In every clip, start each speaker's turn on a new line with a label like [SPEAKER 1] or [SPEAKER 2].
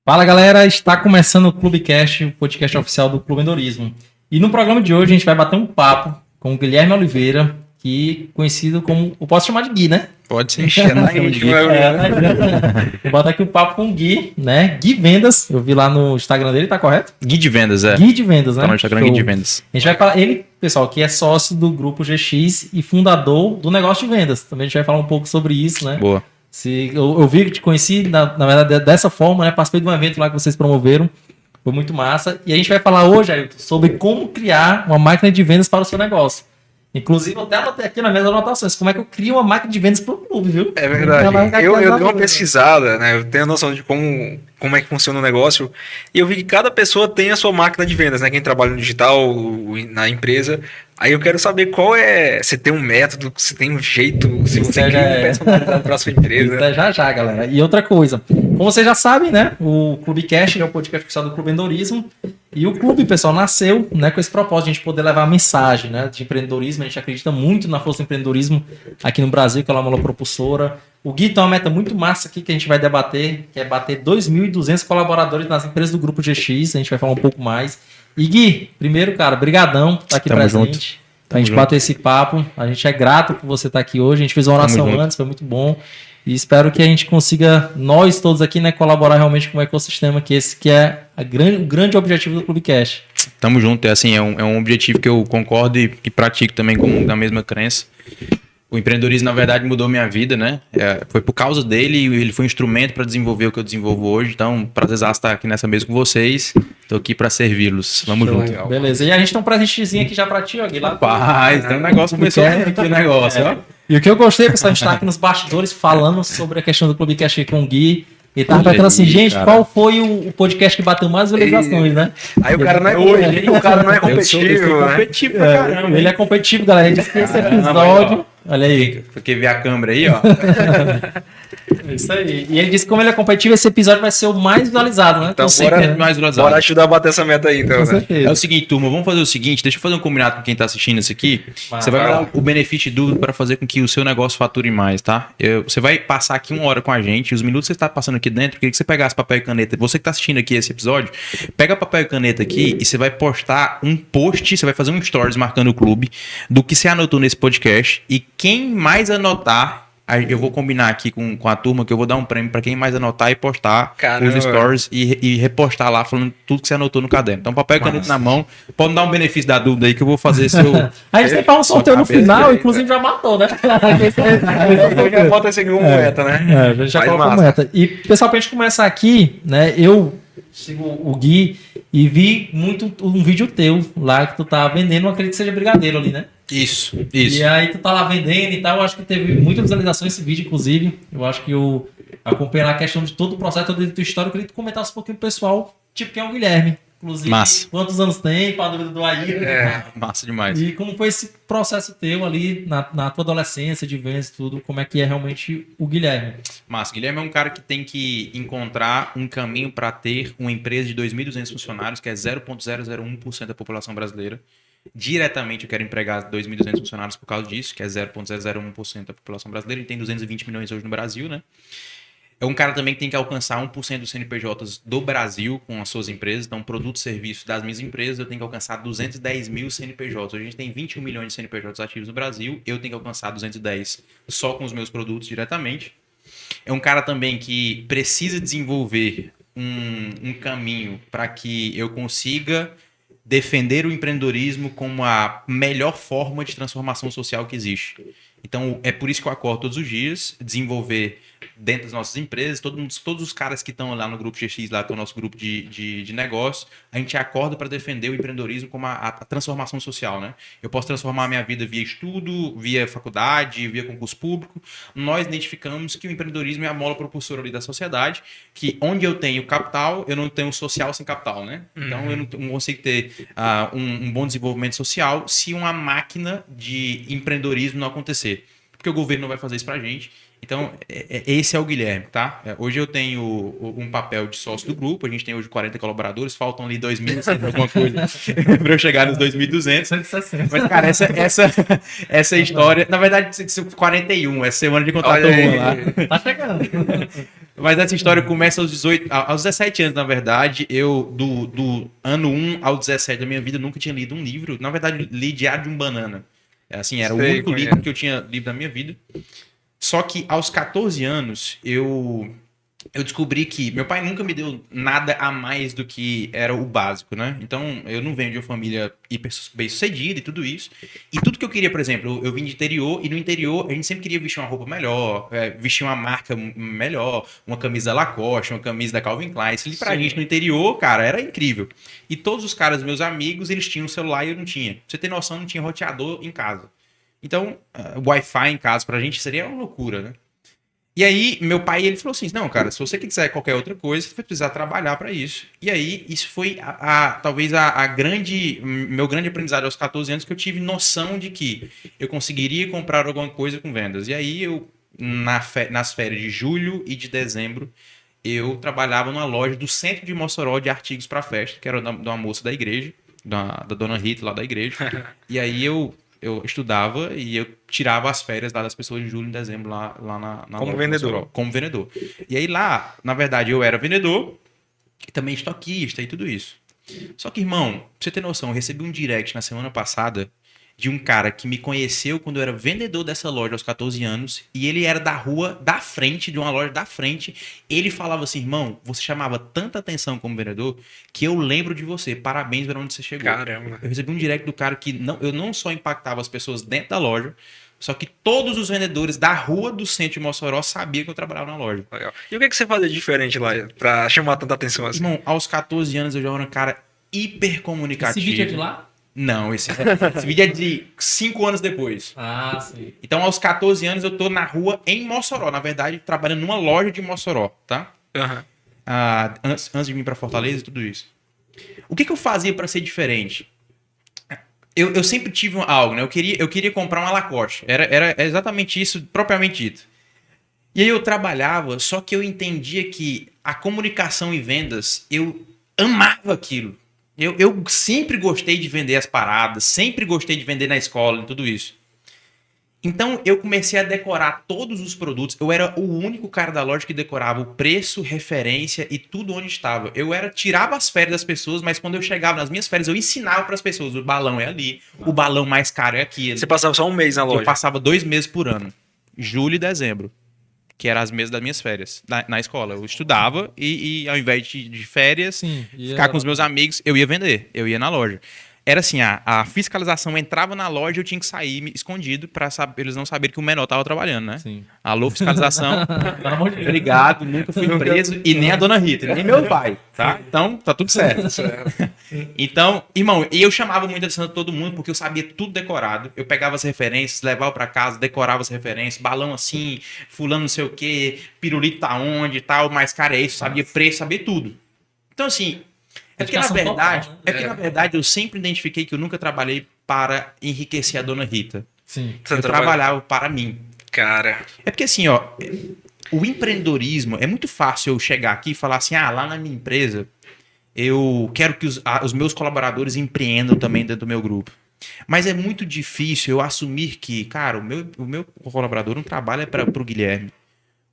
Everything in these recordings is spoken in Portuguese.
[SPEAKER 1] Fala galera, está começando o Clubecast, o podcast oficial do Clube Endorismo. E no programa de hoje a gente vai bater um papo com o Guilherme Oliveira, que é conhecido como, eu posso chamar de Gui, né?
[SPEAKER 2] Pode ser, chama de Gui.
[SPEAKER 1] Vou botar aqui o papo com o Gui, né? Gui Vendas, eu vi lá no Instagram dele, tá correto?
[SPEAKER 2] Gui de Vendas, é.
[SPEAKER 1] Gui de Vendas, né?
[SPEAKER 2] Tá no Instagram,
[SPEAKER 1] Show.
[SPEAKER 2] Gui de Vendas.
[SPEAKER 1] A gente vai falar, ele, pessoal, que é sócio do Grupo GX e fundador do negócio de vendas. Também a gente vai falar um pouco sobre isso, né?
[SPEAKER 2] Boa.
[SPEAKER 1] Eu vi que te conheci, na verdade, dessa forma, né? Participei de um evento lá que vocês promoveram. Foi muito massa. E a gente vai falar hoje, Ailton, sobre como criar uma máquina de vendas para o seu negócio. Inclusive, eu até anotei aqui nas minhas anotações, como é que eu crio uma máquina de vendas para o clube, viu?
[SPEAKER 3] É verdade. Eu dei uma pesquisada, né? Eu tenho a noção de como é que funciona o negócio. E eu vi que cada pessoa tem a sua máquina de vendas, né? Quem trabalha no digital, na empresa. Aí eu quero saber qual é. Se tem um método, se tem um jeito, se você cria um personalizado para a sua empresa.
[SPEAKER 1] Já, galera. E outra coisa, como vocês já sabem, né? O Clubecast é o podcast oficial do Clube Endorismo. E o clube, pessoal, nasceu, né, com esse propósito de a gente poder levar a mensagem, né, de empreendedorismo. A gente acredita muito na força do empreendedorismo aqui no Brasil, que ela é uma propulsora. O Gui tem uma meta muito massa aqui que a gente vai debater, que é bater 2.200 colaboradores nas empresas do Grupo GX. A gente vai falar um pouco mais. E Gui, primeiro, cara, brigadão por estar aqui presente. A gente bater esse papo. A gente é grato por você estar aqui hoje. A gente fez uma oração antes, foi muito bom. E espero que a gente consiga, nós todos aqui, né, colaborar realmente com o ecossistema, que esse que é o grande objetivo do Clubecast.
[SPEAKER 2] Tamo junto, é um objetivo que eu concordo e pratico também da mesma crença. O empreendedorismo, na verdade, mudou minha vida, né? Foi por causa dele e ele foi um instrumento para desenvolver o que eu desenvolvo hoje. Então, prazerzaço estar aqui nessa mesa com vocês. Tô aqui para servi-los. Vamos junto.
[SPEAKER 1] Legal. Beleza. E a gente tem um presentezinho aqui já para ti, ó, Gui.
[SPEAKER 2] Rapaz, tem um negócio começou aqui o negócio, ó.
[SPEAKER 1] E o que eu gostei, pessoal, a gente tá aqui nos bastidores falando sobre a questão do Clubecast com o Gui. E tava perguntando assim, gente, cara, qual foi o podcast que bateu mais visualizações, né?
[SPEAKER 3] Aí o cara não é competitivo,
[SPEAKER 2] eu sou competitivo pra caramba.
[SPEAKER 1] Ele é competitivo, galera. A gente disse que esse episódio... Olha aí.
[SPEAKER 2] Porque ver a câmera aí, ó.
[SPEAKER 1] Isso aí. E ele disse que como ele é competitivo, esse episódio vai ser o mais visualizado, né?
[SPEAKER 3] Então, bora ajudar a bater essa meta aí, então. Com certeza.
[SPEAKER 2] É o seguinte, turma, vamos fazer o seguinte, deixa eu fazer um combinado com quem tá assistindo isso aqui. Você vai dar o benefício de dúvida para fazer com que o seu negócio fature mais, tá? Você vai passar aqui 1 hora com a gente, os minutos que você está passando aqui dentro, eu queria que você pegasse papel e caneta. Você que tá assistindo aqui esse episódio, pega papel e caneta aqui e você vai postar um post, você vai fazer um stories marcando o clube do que você anotou nesse podcast e quem mais anotar, eu vou combinar aqui com a turma que eu vou dar um prêmio para quem mais anotar e postar os stories e repostar lá falando tudo que você anotou no caderno. Então, papel e caneta na mão. Pode dar um benefício da dúvida aí que eu vou fazer seu...
[SPEAKER 1] A gente tem para um sorteio no final, inclusive já matou, né?
[SPEAKER 3] Já bota esse como meta, né?
[SPEAKER 1] Já coloca como meta. E, pessoal, pra gente começar aqui, né, eu sigo o Gui e vi muito um vídeo teu lá que tu tá vendendo, não acredito que seja brigadeiro ali, né?
[SPEAKER 2] Isso.
[SPEAKER 1] E aí tu tá lá vendendo e tal, eu acho que teve muita visualização esse vídeo, inclusive. Eu acho que eu acompanhei a questão de todo o processo, toda a tua história, eu queria que tu comentasse um pouquinho pro pessoal, tipo, quem é o Guilherme. Inclusive,
[SPEAKER 2] massa.
[SPEAKER 1] Quantos anos tem, para a dúvida do Ailton.
[SPEAKER 2] Massa demais.
[SPEAKER 1] E como foi esse processo teu ali na tua adolescência, de vendas e tudo, como é que é realmente o Guilherme?
[SPEAKER 2] Massa, Guilherme é um cara que tem que encontrar um caminho para ter uma empresa de 2.200 funcionários, que é 0,001% da população brasileira. Diretamente eu quero empregar 2.200 funcionários por causa disso, que é 0,001% da população brasileira. A gente tem 220 milhões hoje no Brasil, né? É um cara também que tem que alcançar 1% dos CNPJs do Brasil com as suas empresas. Então, produto e serviço das minhas empresas, eu tenho que alcançar 210 mil CNPJs. Hoje a gente tem 21 milhões de CNPJs ativos no Brasil. Eu tenho que alcançar 210 só com os meus produtos diretamente. É um cara também que precisa desenvolver um caminho para que eu consiga defender o empreendedorismo como a melhor forma de transformação social que existe. Então, é por isso que eu acordo todos os dias, desenvolver dentro das nossas empresas, todos os caras que estão lá no Grupo GX, lá que é o nosso grupo de negócio, a gente acorda para defender o empreendedorismo como a transformação social, né? Eu posso transformar a minha vida via estudo, via faculdade, via concurso público. Nós identificamos que o empreendedorismo é a mola propulsora ali da sociedade, que onde eu tenho capital, eu não tenho social sem capital, né? Então, eu não consigo ter um bom desenvolvimento social se uma máquina de empreendedorismo não acontecer. Porque o governo não vai fazer isso pra gente. Então, esse é o Guilherme, tá? Hoje eu tenho um papel de sócio do grupo, a gente tem hoje 40 colaboradores, faltam ali 2.000, alguma coisa, para eu chegar nos 2.200. 160. Mas, cara, essa história, na verdade, 41, essa semana de contrato lá.
[SPEAKER 1] Tá chegando.
[SPEAKER 2] Mas essa história começa aos 17 anos, na verdade. Eu, do ano 1 ao 17 da minha vida, nunca tinha lido um livro. Na verdade, li Diário de um Banana. Assim, era o único livro que eu tinha lido na minha vida. Só que aos 14 anos, eu descobri que meu pai nunca me deu nada a mais do que era o básico, né? Então, eu não venho de uma família hiper bem sucedida e tudo isso. E tudo que eu queria, por exemplo, eu vim de interior e no interior a gente sempre queria vestir uma roupa melhor, vestir uma marca melhor, uma camisa Lacoste, uma camisa da Calvin Klein. Isso ali pra gente no interior, cara, era incrível. E todos os caras, meus amigos, eles tinham celular e eu não tinha. Pra você ter noção, não tinha roteador em casa. Então, Wi-Fi em casa pra gente seria uma loucura, né? E aí, meu pai, ele falou assim, não, cara, se você quiser qualquer outra coisa, você vai precisar trabalhar para isso. E aí, isso foi talvez meu grande aprendizado aos 14 anos, que eu tive noção de que eu conseguiria comprar alguma coisa com vendas. E aí, nas férias de julho e de dezembro, eu trabalhava numa loja do centro de Mossoró de artigos para festa, que era de uma moça da igreja, da dona Rita lá da igreja. E aí, eu estudava e eu tirava as férias lá das pessoas de julho e dezembro lá na
[SPEAKER 3] como
[SPEAKER 2] loja
[SPEAKER 3] vendedor.
[SPEAKER 2] Mossoró, como vendedor. E aí lá, na verdade, eu era vendedor e também estoquista e tudo isso. Só que, irmão, pra você ter noção, eu recebi um direct na semana passada de um cara que me conheceu quando eu era vendedor dessa loja aos 14 anos e ele era da rua da frente, de uma loja da frente. Ele falava assim, irmão, você chamava tanta atenção como vendedor que eu lembro de você. Parabéns por onde você chegou.
[SPEAKER 3] Caramba.
[SPEAKER 2] Eu recebi um direct do cara que eu não só impactava as pessoas dentro da loja, só que todos os vendedores da rua do centro de Mossoró sabiam que eu trabalhava na loja.
[SPEAKER 3] Legal. E o que você fazia diferente lá pra chamar tanta atenção assim?
[SPEAKER 2] Irmão, aos 14 anos eu já era um cara hiper comunicativo.
[SPEAKER 1] Esse vídeo é de lá?
[SPEAKER 2] Não, esse vídeo é de 5 anos depois.
[SPEAKER 1] Ah, sim.
[SPEAKER 2] Então, aos 14 anos, eu tô na rua em Mossoró. Na verdade, trabalhando numa loja de Mossoró, tá?
[SPEAKER 3] Uhum.
[SPEAKER 2] Antes de vir pra Fortaleza e tudo isso. O que eu fazia pra ser diferente? Eu sempre tive algo, né? Eu queria comprar uma Lacoste. Era exatamente isso, propriamente dito. E aí eu trabalhava, só que eu entendia que a comunicação e vendas, eu amava aquilo. Eu sempre gostei de vender as paradas, sempre gostei de vender na escola e tudo isso. Então eu comecei a decorar todos os produtos. Eu era o único cara da loja que decorava o preço, referência e tudo onde estava. Tirava as férias das pessoas, mas quando eu chegava nas minhas férias, eu ensinava para as pessoas: o balão é ali, o balão mais caro é aqui.
[SPEAKER 3] Você passava só um mês na loja?
[SPEAKER 2] Eu passava 2 meses por ano, julho e dezembro, que eram as meses das minhas férias na escola. Eu estudava e ao invés de férias, ficar com os meus amigos, eu ia vender, eu ia na loja. Era assim, a fiscalização entrava na loja, eu tinha que sair escondido para eles não saberem que o menor tava trabalhando, né?
[SPEAKER 1] Sim.
[SPEAKER 2] Alô, fiscalização. Obrigado, nunca fui preso e nem a dona Rita, nem meu pai, tá? Então, tá tudo certo. Então, irmão, eu chamava muita atenção de todo mundo porque eu sabia tudo decorado. Eu pegava as referências, levava para casa, decorava as referências, balão assim, fulano não sei o quê, pirulito tá onde e tal, mais caro é isso, sabia preço, sabia tudo. Então, assim, porque na verdade eu sempre identifiquei que eu nunca trabalhei para enriquecer a dona Rita.
[SPEAKER 1] Sim.
[SPEAKER 2] Eu trabalhava para mim.
[SPEAKER 3] Cara.
[SPEAKER 2] É porque assim, ó, o empreendedorismo, é muito fácil eu chegar aqui e falar assim, lá na minha empresa, eu quero que os meus colaboradores empreendam também dentro do meu grupo. Mas é muito difícil eu assumir que, cara, o meu colaborador não trabalha para o Guilherme.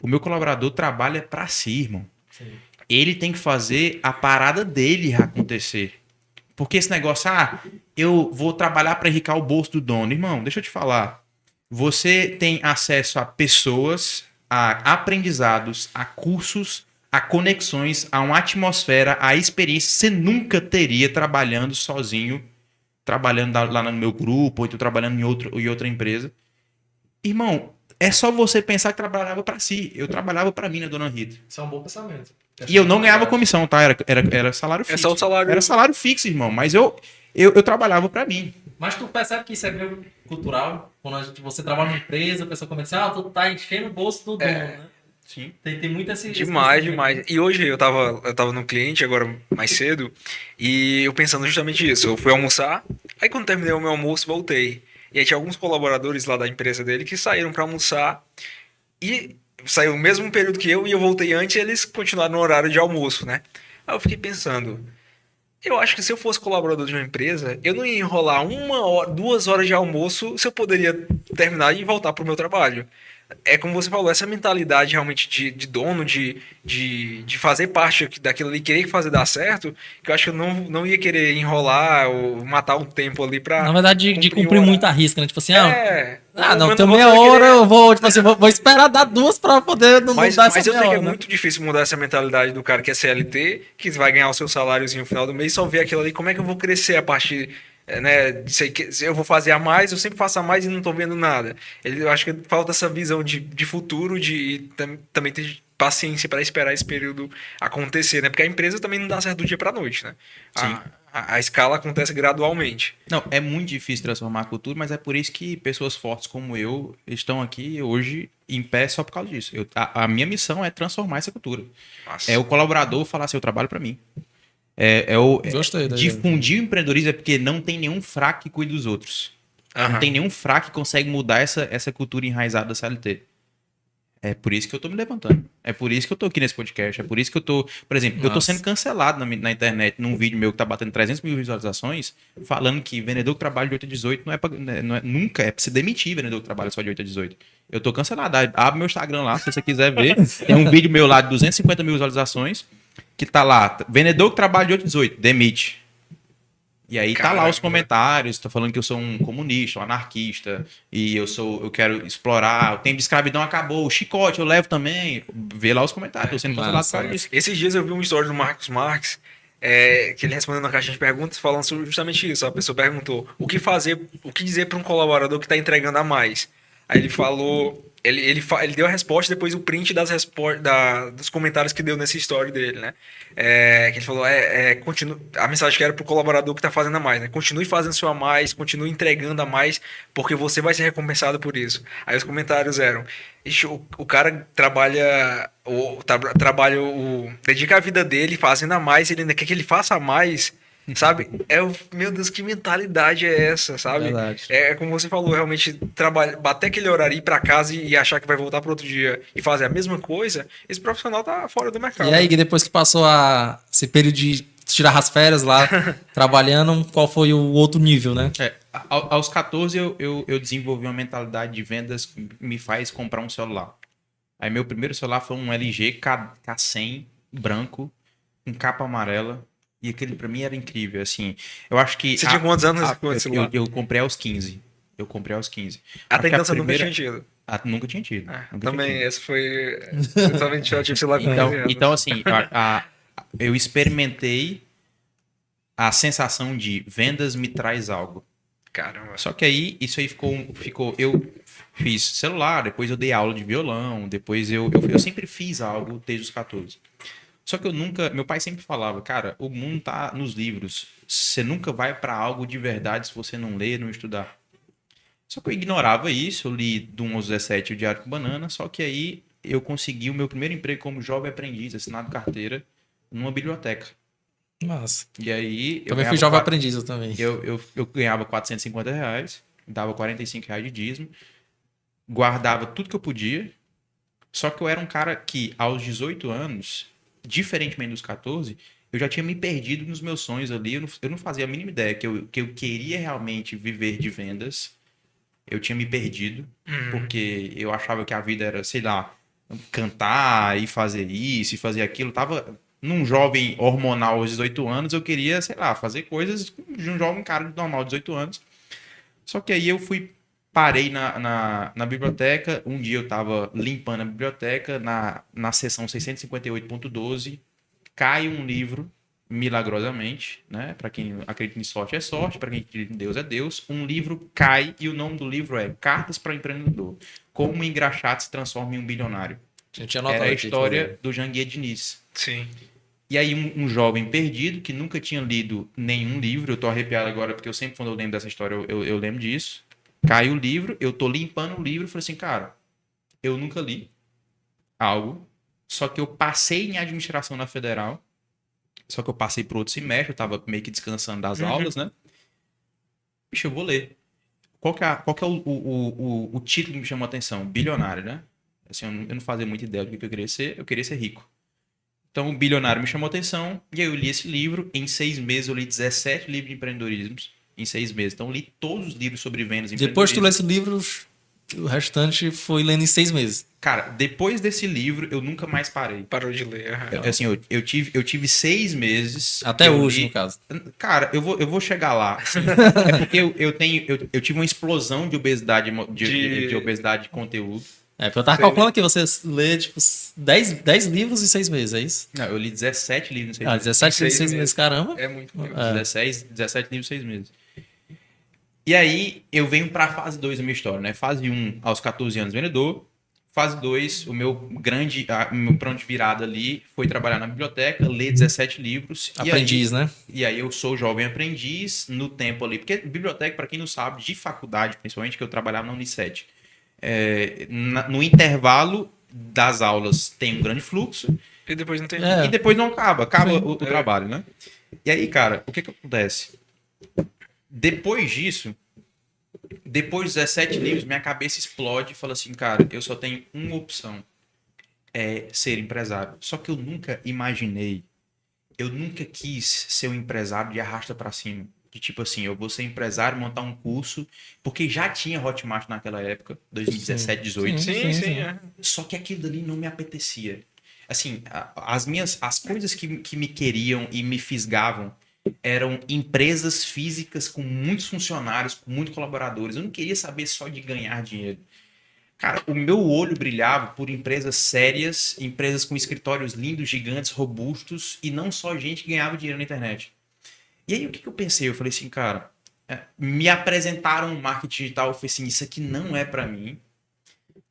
[SPEAKER 2] O meu colaborador trabalha para si, irmão. Sim. Ele tem que fazer a parada dele acontecer. Porque esse negócio, eu vou trabalhar para enriquecer o bolso do dono. Irmão, deixa eu te falar. Você tem acesso a pessoas, a aprendizados, a cursos, a conexões, a uma atmosfera, a experiência que você nunca teria trabalhando sozinho, trabalhando lá no meu grupo, ou então trabalhando em outra empresa. Irmão, é só você pensar que trabalhava para si. Eu trabalhava para mim, né, dona Rita?
[SPEAKER 1] Isso é um bom pensamento.
[SPEAKER 2] E eu não ganhava comissão, tá? Era salário fixo.
[SPEAKER 3] É só o salário.
[SPEAKER 2] Era salário fixo, irmão. Mas eu trabalhava pra mim.
[SPEAKER 1] Mas tu percebe que isso é meio cultural? Quando você trabalha numa empresa, a pessoa começa a dizer, tu tá enchendo o bolso do dono, né?
[SPEAKER 2] Sim.
[SPEAKER 1] Tem muito esse...
[SPEAKER 3] Demais. E hoje eu tava no cliente, agora mais cedo, e eu pensando justamente isso. Eu fui almoçar, aí quando terminei o meu almoço, voltei. E aí tinha alguns colaboradores lá da empresa dele que saíram pra almoçar e... Saiu o mesmo período que eu e eu voltei antes e eles continuaram no horário de almoço, né? Aí eu fiquei pensando, eu acho que se eu fosse colaborador de uma empresa, eu não ia enrolar 1 hora, 2 horas de almoço se eu poderia terminar e voltar pro meu trabalho. é como você falou, essa mentalidade realmente de dono, de fazer parte daquilo ali, querer fazer dar certo, que eu acho que eu não ia querer enrolar ou matar o tempo ali
[SPEAKER 1] Na
[SPEAKER 3] pra
[SPEAKER 1] verdade, de
[SPEAKER 3] cumprir
[SPEAKER 1] cumprir
[SPEAKER 3] um
[SPEAKER 1] muita
[SPEAKER 3] horário.
[SPEAKER 1] risca, né? Tipo assim,
[SPEAKER 3] O
[SPEAKER 1] não,
[SPEAKER 3] meu
[SPEAKER 1] tem
[SPEAKER 3] negócio
[SPEAKER 1] meia
[SPEAKER 3] era
[SPEAKER 1] hora,
[SPEAKER 3] querer.
[SPEAKER 1] eu vou, tipo assim, vou esperar dar 2 pra poder não dar essa
[SPEAKER 3] Mas eu
[SPEAKER 1] meia
[SPEAKER 3] sei que é
[SPEAKER 1] hora, né?
[SPEAKER 3] muito difícil mudar essa mentalidade do cara que é CLT, que vai ganhar o seu saláriozinho no final do mês, só ver aquilo ali, como é que eu vou crescer a partir, né, disso aí, se eu vou fazer a mais, eu sempre faço a mais e não tô vendo nada. Eu acho que falta essa visão de futuro, também ter paciência para esperar esse período acontecer, né? Porque a empresa também não dá certo do dia para noite, né?
[SPEAKER 2] Sim.
[SPEAKER 3] A escala acontece gradualmente.
[SPEAKER 2] Não, é muito difícil transformar a cultura, mas é por isso que pessoas fortes como eu estão aqui hoje em pé só por causa disso. A minha missão é transformar essa cultura. É
[SPEAKER 3] Nossa.
[SPEAKER 2] o colaborador falar seu trabalho para mim.
[SPEAKER 1] Gostei da ideia.
[SPEAKER 2] Difundir o empreendedorismo é porque não tem nenhum fraco que cuide dos outros. Não
[SPEAKER 3] Aham.
[SPEAKER 2] tem nenhum fraco que consegue mudar essa cultura enraizada da CLT. É por isso que eu tô me levantando. É por isso que eu tô aqui nesse podcast. É por isso que eu tô. Por exemplo, eu tô
[SPEAKER 1] Nossa.
[SPEAKER 2] sendo cancelado na internet num vídeo meu que tá batendo 300 mil visualizações, falando que vendedor que trabalha de 8 a 18 não é, nunca é pra se demitir vendedor que trabalha só de 8 a 18. Eu tô cancelado. Abre meu Instagram lá, se você quiser ver. Tem um vídeo meu lá de 250 mil visualizações que tá lá. Vendedor que trabalha de 8 a 18, demite. E aí tá lá os
[SPEAKER 3] Caramba.
[SPEAKER 2] comentários, tá falando que eu sou um comunista, um anarquista, e eu quero explorar, o tempo de escravidão acabou, o chicote eu levo também. Vê lá os comentários, tô sendo cancelado por causa disso.
[SPEAKER 3] Esses dias eu vi uma história do Marcos Marques, que ele respondendo na caixinha de perguntas, falando justamente isso. A pessoa perguntou o que dizer para um colaborador que está entregando a mais. Aí ele falou, ele deu a resposta e depois o print dos comentários que deu nessa story dele, né? Que ele falou, a mensagem que era pro colaborador que está fazendo a mais, né? Continue fazendo seu a mais, continue entregando a mais, porque você vai ser recompensado por isso. Aí os comentários eram, ixi, o cara dedica a vida dele fazendo a mais, ele ainda quer que ele faça a mais, sabe? Meu Deus, que mentalidade é essa, sabe?
[SPEAKER 1] Verdade.
[SPEAKER 3] É como você falou, realmente bater aquele horário, ir para casa e achar que vai voltar para outro dia e fazer a mesma coisa, esse profissional tá fora do mercado.
[SPEAKER 1] E aí, Gui, depois que passou esse período de tirar as férias lá, trabalhando, qual foi o outro nível, né?
[SPEAKER 2] Aos 14 eu desenvolvi uma mentalidade de vendas que me faz comprar um celular. Aí meu primeiro celular foi um LG K100 branco, com capa amarela. E aquele pra mim era incrível, assim. Eu acho que...
[SPEAKER 3] Você tinha quantos anos com esse
[SPEAKER 2] eu,
[SPEAKER 3] celular?
[SPEAKER 2] eu comprei aos 15. Eu comprei aos 15.
[SPEAKER 3] Até
[SPEAKER 2] Acho que
[SPEAKER 3] então você nunca tinha tido.
[SPEAKER 2] Nunca tinha tido. Nunca
[SPEAKER 3] Também,
[SPEAKER 2] tinha tido.
[SPEAKER 3] esse foi... Totalmente eu tive celular com 15 anos.
[SPEAKER 2] Então assim, eu experimentei a sensação de vendas me traz algo.
[SPEAKER 3] Caramba.
[SPEAKER 2] Só que aí, isso aí ficou. Eu fiz celular, depois eu dei aula de violão, depois eu sempre fiz algo desde os 14. Só que eu nunca. Meu pai sempre falava, cara, o mundo tá nos livros. Você nunca vai para algo de verdade se você não ler, não estudar. Só que eu ignorava isso, eu li do 1 aos 17 o Diário com Banana, só que aí eu consegui o meu primeiro emprego como jovem aprendiz, assinado carteira, numa biblioteca.
[SPEAKER 1] Nossa.
[SPEAKER 2] E aí.
[SPEAKER 1] Também fui jovem aprendiz, eu também.
[SPEAKER 2] Eu ganhava R$450, dava R$45 de dízimo, guardava tudo que eu podia. Só que eu era um cara que, aos 18 anos, diferentemente dos 14, eu já tinha me perdido nos meus sonhos ali. Eu não fazia a mínima ideia que eu queria realmente viver de vendas. Eu tinha me perdido, porque eu achava que a vida era, sei lá, cantar e fazer isso e fazer aquilo. Tava num jovem hormonal aos 18 anos, eu queria, sei lá, fazer coisas de um jovem cara normal, 18 anos. Só que aí eu parei na biblioteca. Um dia eu tava limpando a biblioteca, na seção 658.12, cai um livro, milagrosamente, né? Para quem acredita em sorte é sorte, para quem acredita em Deus é Deus. Um livro cai e o nome do livro é Cartas para o Empreendedor. Como um engraxate se transforma em um bilionário. Era a história do Janguier Diniz.
[SPEAKER 3] Sim.
[SPEAKER 2] E aí um jovem perdido que nunca tinha lido nenhum livro, eu tô arrepiado agora porque eu sempre quando eu lembro dessa história eu lembro disso. Cai o livro, eu tô limpando o livro e falei assim, cara, eu nunca li algo, só que eu passei em administração na Federal, só que eu passei pro outro semestre, eu tava meio que descansando das aulas, né? Bicho, eu vou ler. Qual que é o título que me chamou a atenção? Bilionário, né? Assim, eu não fazia muita ideia do que eu queria ser rico. Então, o bilionário me chamou a atenção, e aí eu li esse livro. Em 6 meses, eu li 17 livros de empreendedorismo. Em 6 meses. Então, eu li todos os livros sobre vendas e
[SPEAKER 1] Depois que tu
[SPEAKER 2] empreendedorismo.
[SPEAKER 1] lê esse livro, o restante foi lendo em 6 meses.
[SPEAKER 2] Cara, depois desse livro, eu nunca mais parei.
[SPEAKER 3] Parou de ler.
[SPEAKER 2] Assim, eu tive 6 meses.
[SPEAKER 1] Até
[SPEAKER 2] que eu
[SPEAKER 1] hoje,
[SPEAKER 2] li-
[SPEAKER 1] no caso.
[SPEAKER 2] Cara, eu vou chegar lá. assim. É porque eu tive uma explosão de obesidade, de obesidade de conteúdo.
[SPEAKER 1] Porque eu tava calculando que você lê, tipo, 10 livros em 6 meses, é isso?
[SPEAKER 2] Não, eu li 17 livros em 6
[SPEAKER 1] Ah,
[SPEAKER 2] meses.
[SPEAKER 1] 17 livros em 6
[SPEAKER 3] 6
[SPEAKER 1] meses, caramba.
[SPEAKER 3] É muito.
[SPEAKER 2] 17 livros, 6 meses. E aí, eu venho pra fase 2 da minha história, né? Fase 1, aos 14 anos, vendedor. Fase 2, o meu ponto de virada ali foi trabalhar na biblioteca, ler 17 livros.
[SPEAKER 1] Aprendiz, né?
[SPEAKER 2] E aí eu sou jovem aprendiz no tempo ali. Porque biblioteca, para quem não sabe, de faculdade, principalmente, que eu trabalhava na Unicef. No intervalo das aulas tem um grande fluxo
[SPEAKER 3] E depois não tem.
[SPEAKER 1] É.
[SPEAKER 2] e depois não acaba. Acaba
[SPEAKER 1] Sim.
[SPEAKER 2] o trabalho, né? E aí, cara, o que acontece? Depois disso, depois dos 17 livros, minha cabeça explode e fala assim, cara, eu só tenho uma opção. É ser empresário. Só que eu nunca imaginei, eu nunca quis ser um empresário de arrasta pra cima. De tipo assim, eu vou ser empresário, montar um curso, porque já tinha Hotmart naquela época, 2017, 18.
[SPEAKER 3] Sim.
[SPEAKER 2] Só que aquilo dali não me apetecia. Assim, as coisas que me queriam e me fisgavam eram empresas físicas com muitos funcionários, com muitos colaboradores. Eu não queria saber só de ganhar dinheiro. Cara, o meu olho brilhava por empresas sérias, empresas com escritórios lindos, gigantes, robustos, e não só gente que ganhava dinheiro na internet. E aí, o que eu pensei? Eu falei assim, cara, me apresentaram um marketing digital, eu falei assim, isso aqui não é para mim,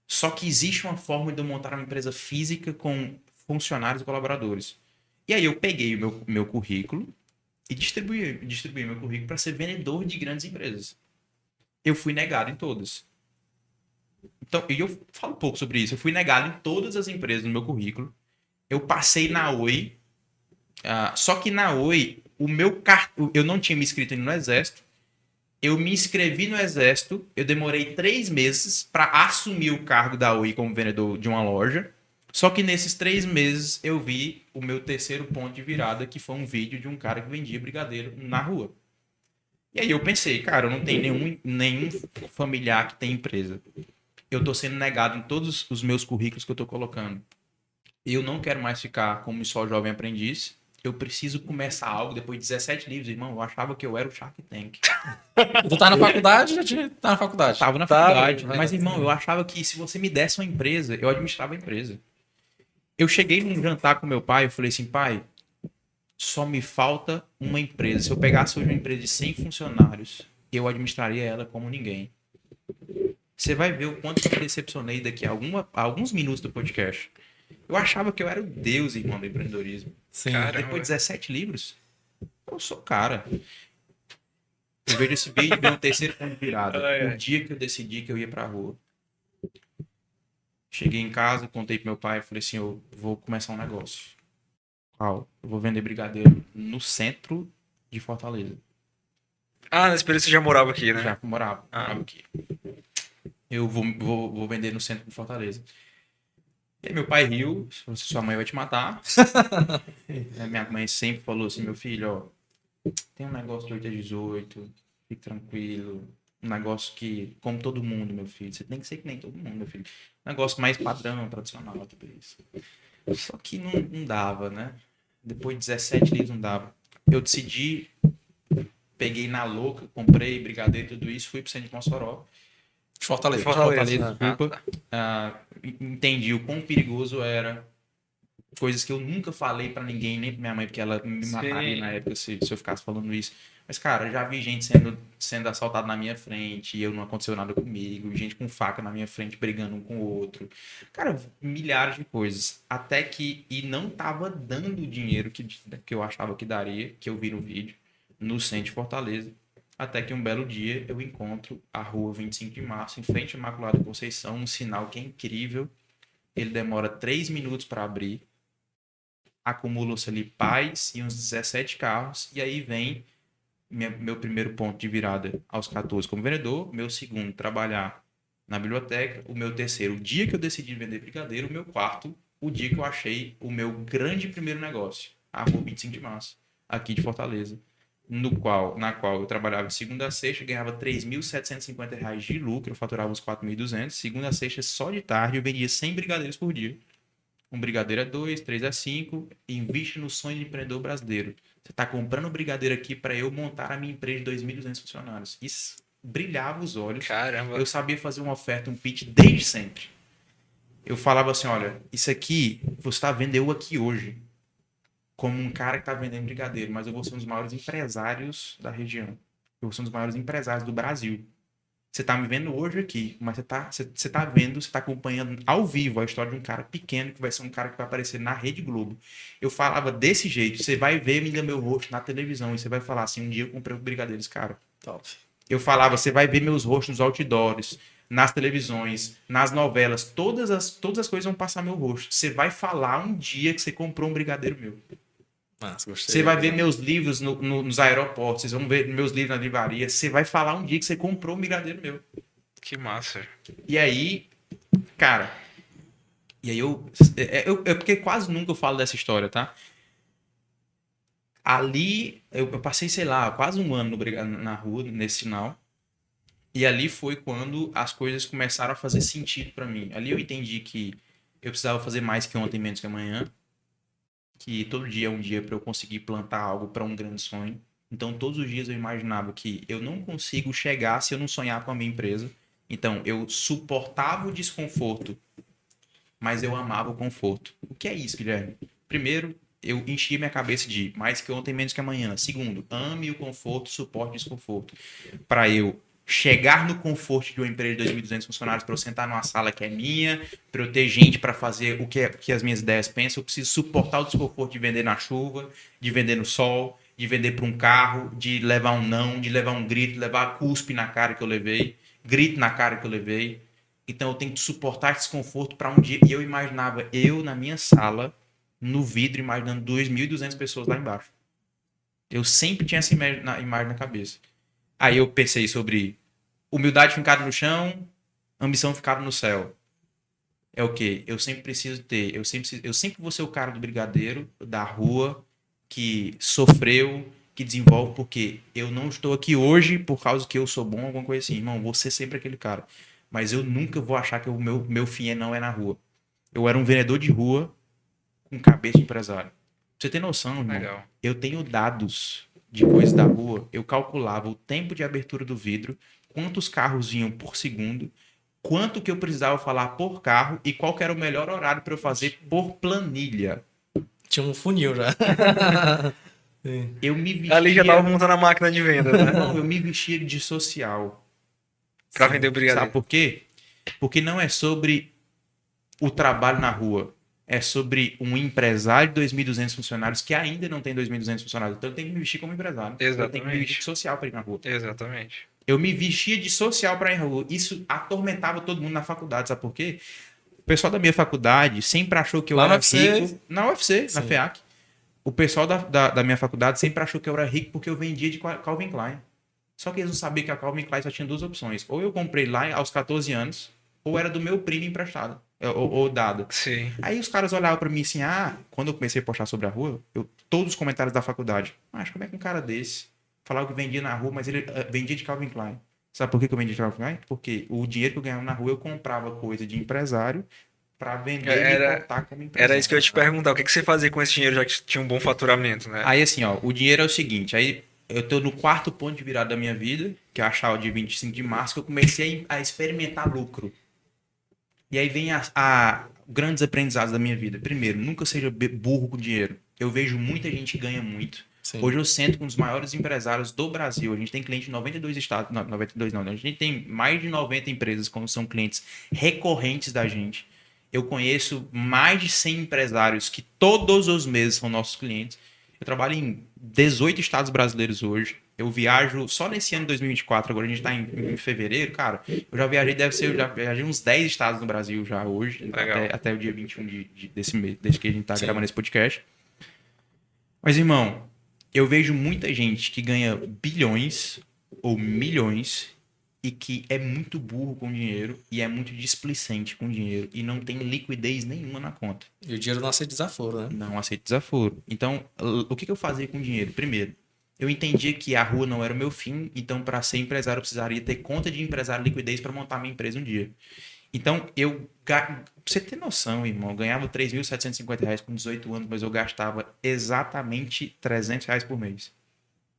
[SPEAKER 2] só que existe uma forma de eu montar uma empresa física com funcionários e colaboradores. E aí eu peguei o meu currículo e distribuí meu currículo para ser vendedor de grandes empresas. Eu fui negado em todas. Então, e eu falo um pouco sobre isso. Eu fui negado em todas as empresas no meu currículo. Eu passei na Oi. Só que na Oi, eu não tinha me inscrito no Exército. Eu me inscrevi no Exército. Eu demorei 3 meses para assumir o cargo da Oi como vendedor de uma loja. Só que nesses 3 meses eu vi o meu terceiro ponto de virada, que foi um vídeo de um cara que vendia brigadeiro na rua. E aí eu pensei, cara, eu não tenho nenhum familiar que tem empresa. Eu tô sendo negado em todos os meus currículos que eu tô colocando. Eu não quero mais ficar como só jovem aprendiz. Eu preciso começar algo depois de 17 livros, irmão. Eu achava que eu era o Shark Tank.
[SPEAKER 1] Tu tá na faculdade? Tá na faculdade.
[SPEAKER 2] Tava na faculdade. Mas, irmão, eu achava que se você me desse uma empresa, eu administrava a empresa. Eu cheguei num jantar com meu pai e falei assim, pai, só me falta uma empresa. Se eu pegasse hoje uma empresa de 100 funcionários, eu administraria ela como ninguém. Você vai ver o quanto eu me decepcionei daqui a alguns minutos do podcast. Eu achava que eu era o deus, irmão, do empreendedorismo.
[SPEAKER 1] Sim.
[SPEAKER 3] Cara.
[SPEAKER 2] Depois de 17 livros, eu sou o cara. Eu vejo esse vídeo e deu um terceiro ponto de virada. O dia que eu decidi que eu ia pra rua. Cheguei em casa, contei pro meu pai, falei assim, eu vou começar um negócio. Qual? Eu vou vender brigadeiro no centro de Fortaleza.
[SPEAKER 3] Nesse período você já morava aqui, né?
[SPEAKER 2] Já morava aqui. Eu vou vender no centro de Fortaleza. E aí meu pai riu, falou assim, sua mãe vai te matar. Minha mãe sempre falou assim, meu filho, ó, tem um negócio de 8 a 18, fique tranquilo. Um negócio que, como todo mundo, meu filho, você tem que ser que nem todo mundo, meu filho. Um negócio mais padrão, tradicional, tudo isso. Só que não dava, né? Depois de 17 livros não dava. Eu decidi, peguei na louca, comprei brigadeiro e tudo isso, fui pro centro de Mossoró.
[SPEAKER 1] Fortaleza.
[SPEAKER 2] Desculpa. Entendi o quão perigoso era. Coisas que eu nunca falei pra ninguém, nem pra minha mãe, porque ela me mataria na época se eu ficasse falando isso. Mas, cara, já vi gente sendo assaltada na minha frente e não aconteceu nada comigo. Gente com faca na minha frente brigando um com o outro. Cara, milhares de coisas. Até que... E não tava dando o dinheiro que eu achava que daria, que eu vi no vídeo, no centro de Fortaleza. Até que um belo dia eu encontro a rua 25 de março, em frente à Imaculada Conceição, um sinal que é incrível. Ele demora 3 minutos para abrir. Acumulam-se ali pais e uns 17 carros. E aí vem meu primeiro ponto de virada aos 14 como vendedor. Meu segundo, trabalhar na biblioteca. O meu terceiro, o dia que eu decidi vender brigadeiro. O meu quarto, o dia que eu achei o meu grande primeiro negócio. A rua 25 de março, aqui de Fortaleza. na qual eu trabalhava de segunda a sexta, ganhava R$ 3.750 de lucro, eu faturava uns 4.200. Segunda a sexta, só de tarde, eu vendia 100 brigadeiros por dia. Um brigadeiro é 2, 3 é 5. Investe no sonho de empreendedor brasileiro. Você está comprando um brigadeiro aqui para eu montar a minha empresa de 2.200 funcionários. Isso brilhava os olhos.
[SPEAKER 3] Caramba.
[SPEAKER 2] Eu sabia fazer uma oferta, um pitch desde sempre. Eu falava assim, olha, isso aqui, você está vendo eu aqui hoje, como um cara que está vendendo brigadeiro, mas eu vou ser um dos maiores empresários da região. Eu vou ser um dos maiores empresários do Brasil. Você tá me vendo hoje aqui, mas você tá vendo, você tá acompanhando ao vivo a história de um cara pequeno que vai ser um cara que vai aparecer na Rede Globo. Eu falava desse jeito, você vai ver ainda meu rosto na televisão e você vai falar assim, um dia eu comprei um brigadeiros, cara.
[SPEAKER 1] Top.
[SPEAKER 2] Eu falava, você vai ver meus rostos nos outdoors, nas televisões, nas novelas, todas as coisas vão passar meu rosto. Você vai falar um dia que você comprou um brigadeiro meu.
[SPEAKER 1] Nossa, gostei.
[SPEAKER 2] Você vai ver meus livros nos aeroportos, vocês vão ver meus livros na livraria. Você vai falar um dia que você comprou um brigadeiro meu.
[SPEAKER 3] Que massa.
[SPEAKER 2] E aí, cara, porque quase nunca eu falo dessa história, tá? Ali, eu passei, sei lá, quase um ano na rua, nesse sinal. E ali foi quando as coisas começaram a fazer sentido pra mim. Ali eu entendi que eu precisava fazer mais que ontem, menos que amanhã. Que todo dia é um dia para eu conseguir plantar algo para um grande sonho. Então, todos os dias eu imaginava que eu não consigo chegar se eu não sonhar com a minha empresa. Então, eu suportava o desconforto, mas eu amava o conforto. O que é isso, Guilherme? Primeiro, eu enchi minha cabeça de mais que ontem, menos que amanhã. Segundo, ame o conforto, suporte o desconforto. Para eu chegar no conforto de uma empresa de 2.200 funcionários, para eu sentar numa sala que é minha, para eu ter gente para fazer o que as minhas ideias pensam, eu preciso suportar o desconforto de vender na chuva, de vender no sol, de vender para um carro, de levar um não, de levar um grito, de levar cuspe na cara que eu levei, grito na cara que eu levei. Então eu tenho que suportar esse desconforto para um dia. E eu imaginava eu na minha sala, no vidro, imaginando 2.200 pessoas lá embaixo. Eu sempre tinha essa imagem na cabeça. Aí eu pensei sobre humildade fincada no chão, ambição ficada no céu. É o quê? Eu sempre preciso ter, eu sempre vou ser o cara do brigadeiro, da rua, que sofreu, que desenvolve, porque eu não estou aqui hoje por causa que eu sou bom, alguma coisa assim. Irmão, vou ser sempre aquele cara. Mas eu nunca vou achar que o meu fim não é na rua. Eu era um vendedor de rua com cabeça de empresário. Pra você ter noção, irmão,
[SPEAKER 3] Legal.
[SPEAKER 2] eu tenho dados de coisas da rua, eu calculava o tempo de abertura do vidro, quantos carros vinham por segundo, quanto que eu precisava falar por carro e qual que era o melhor horário para eu fazer por planilha.
[SPEAKER 1] Tinha um funil já. Sim.
[SPEAKER 2] Eu me vestia...
[SPEAKER 3] Ali já tava montando a máquina de venda, né?
[SPEAKER 2] Não, eu me vestia de social.
[SPEAKER 3] Pra vender o brigadeiro.
[SPEAKER 2] Sabe por quê? Porque não é sobre o trabalho na rua. É sobre um empresário de 2.200 funcionários que ainda não tem 2.200 funcionários. Então eu tenho que me vestir como empresário.
[SPEAKER 3] Exatamente.
[SPEAKER 2] Eu tenho que me vestir de social para ir na rua.
[SPEAKER 3] Exatamente.
[SPEAKER 2] Eu me vestia de social para ir na rua. Isso atormentava todo mundo na faculdade. Sabe por quê? O pessoal da minha faculdade sempre achou que eu
[SPEAKER 1] Lá
[SPEAKER 2] era
[SPEAKER 1] na UFC.
[SPEAKER 2] rico. Na UFC, na
[SPEAKER 1] Sim.
[SPEAKER 2] FEAC. O pessoal da minha faculdade sempre achou que eu era rico porque eu vendia de Calvin Klein. Só que eles não sabiam que a Calvin Klein só tinha duas opções. Ou eu comprei lá aos 14 anos, ou era do meu primo emprestado. Ou dado.
[SPEAKER 3] Sim.
[SPEAKER 2] Aí os caras olhavam pra mim assim, quando eu comecei a postar sobre a rua, todos os comentários da faculdade, acho como é que um cara desse falava que vendia na rua, mas ele vendia de Calvin Klein. Sabe por que eu vendia de Calvin Klein? Porque o dinheiro que eu ganhava na rua, eu comprava coisa de empresário pra vender e botar como empresário.
[SPEAKER 3] Era isso que eu ia te perguntar. O que você fazia com esse dinheiro, já que tinha um bom faturamento, né?
[SPEAKER 2] Aí assim, ó, o dinheiro é o seguinte, aí eu tô no quarto ponto de virada da minha vida, que é achar o dia 25 de março, que eu comecei a experimentar lucro. E aí vem grandes aprendizados da minha vida. Primeiro, nunca seja burro com dinheiro. Eu vejo muita gente que ganha muito.
[SPEAKER 1] Sim.
[SPEAKER 2] Hoje eu sento com os maiores empresários do Brasil. A gente tem cliente em 92 estados. Não, 92 não. A gente tem mais de 90 empresas que são clientes recorrentes da gente. Eu conheço mais de 100 empresários que todos os meses são nossos clientes. Eu trabalho em 18 estados brasileiros hoje. Eu viajo só nesse ano de 2024, agora a gente está em fevereiro, cara. Eu já viajei, eu já viajei uns 10 estados no Brasil já hoje, até o dia 21 desse mês, desde que a gente está gravando esse podcast. Mas, irmão, eu vejo muita gente que ganha bilhões ou milhões e que é muito burro com dinheiro e é muito displicente com dinheiro e não tem liquidez nenhuma na conta.
[SPEAKER 1] E o dinheiro não aceita desaforo, né?
[SPEAKER 2] Não aceita desaforo. Então, o que eu fazia com dinheiro? Primeiro, eu entendia que a rua não era o meu fim, então para ser empresário eu precisaria ter conta de empresário e liquidez para montar minha empresa um dia. Então, pra você ter noção, irmão, eu ganhava R$3.750 com 18 anos, mas eu gastava exatamente R$300 por mês.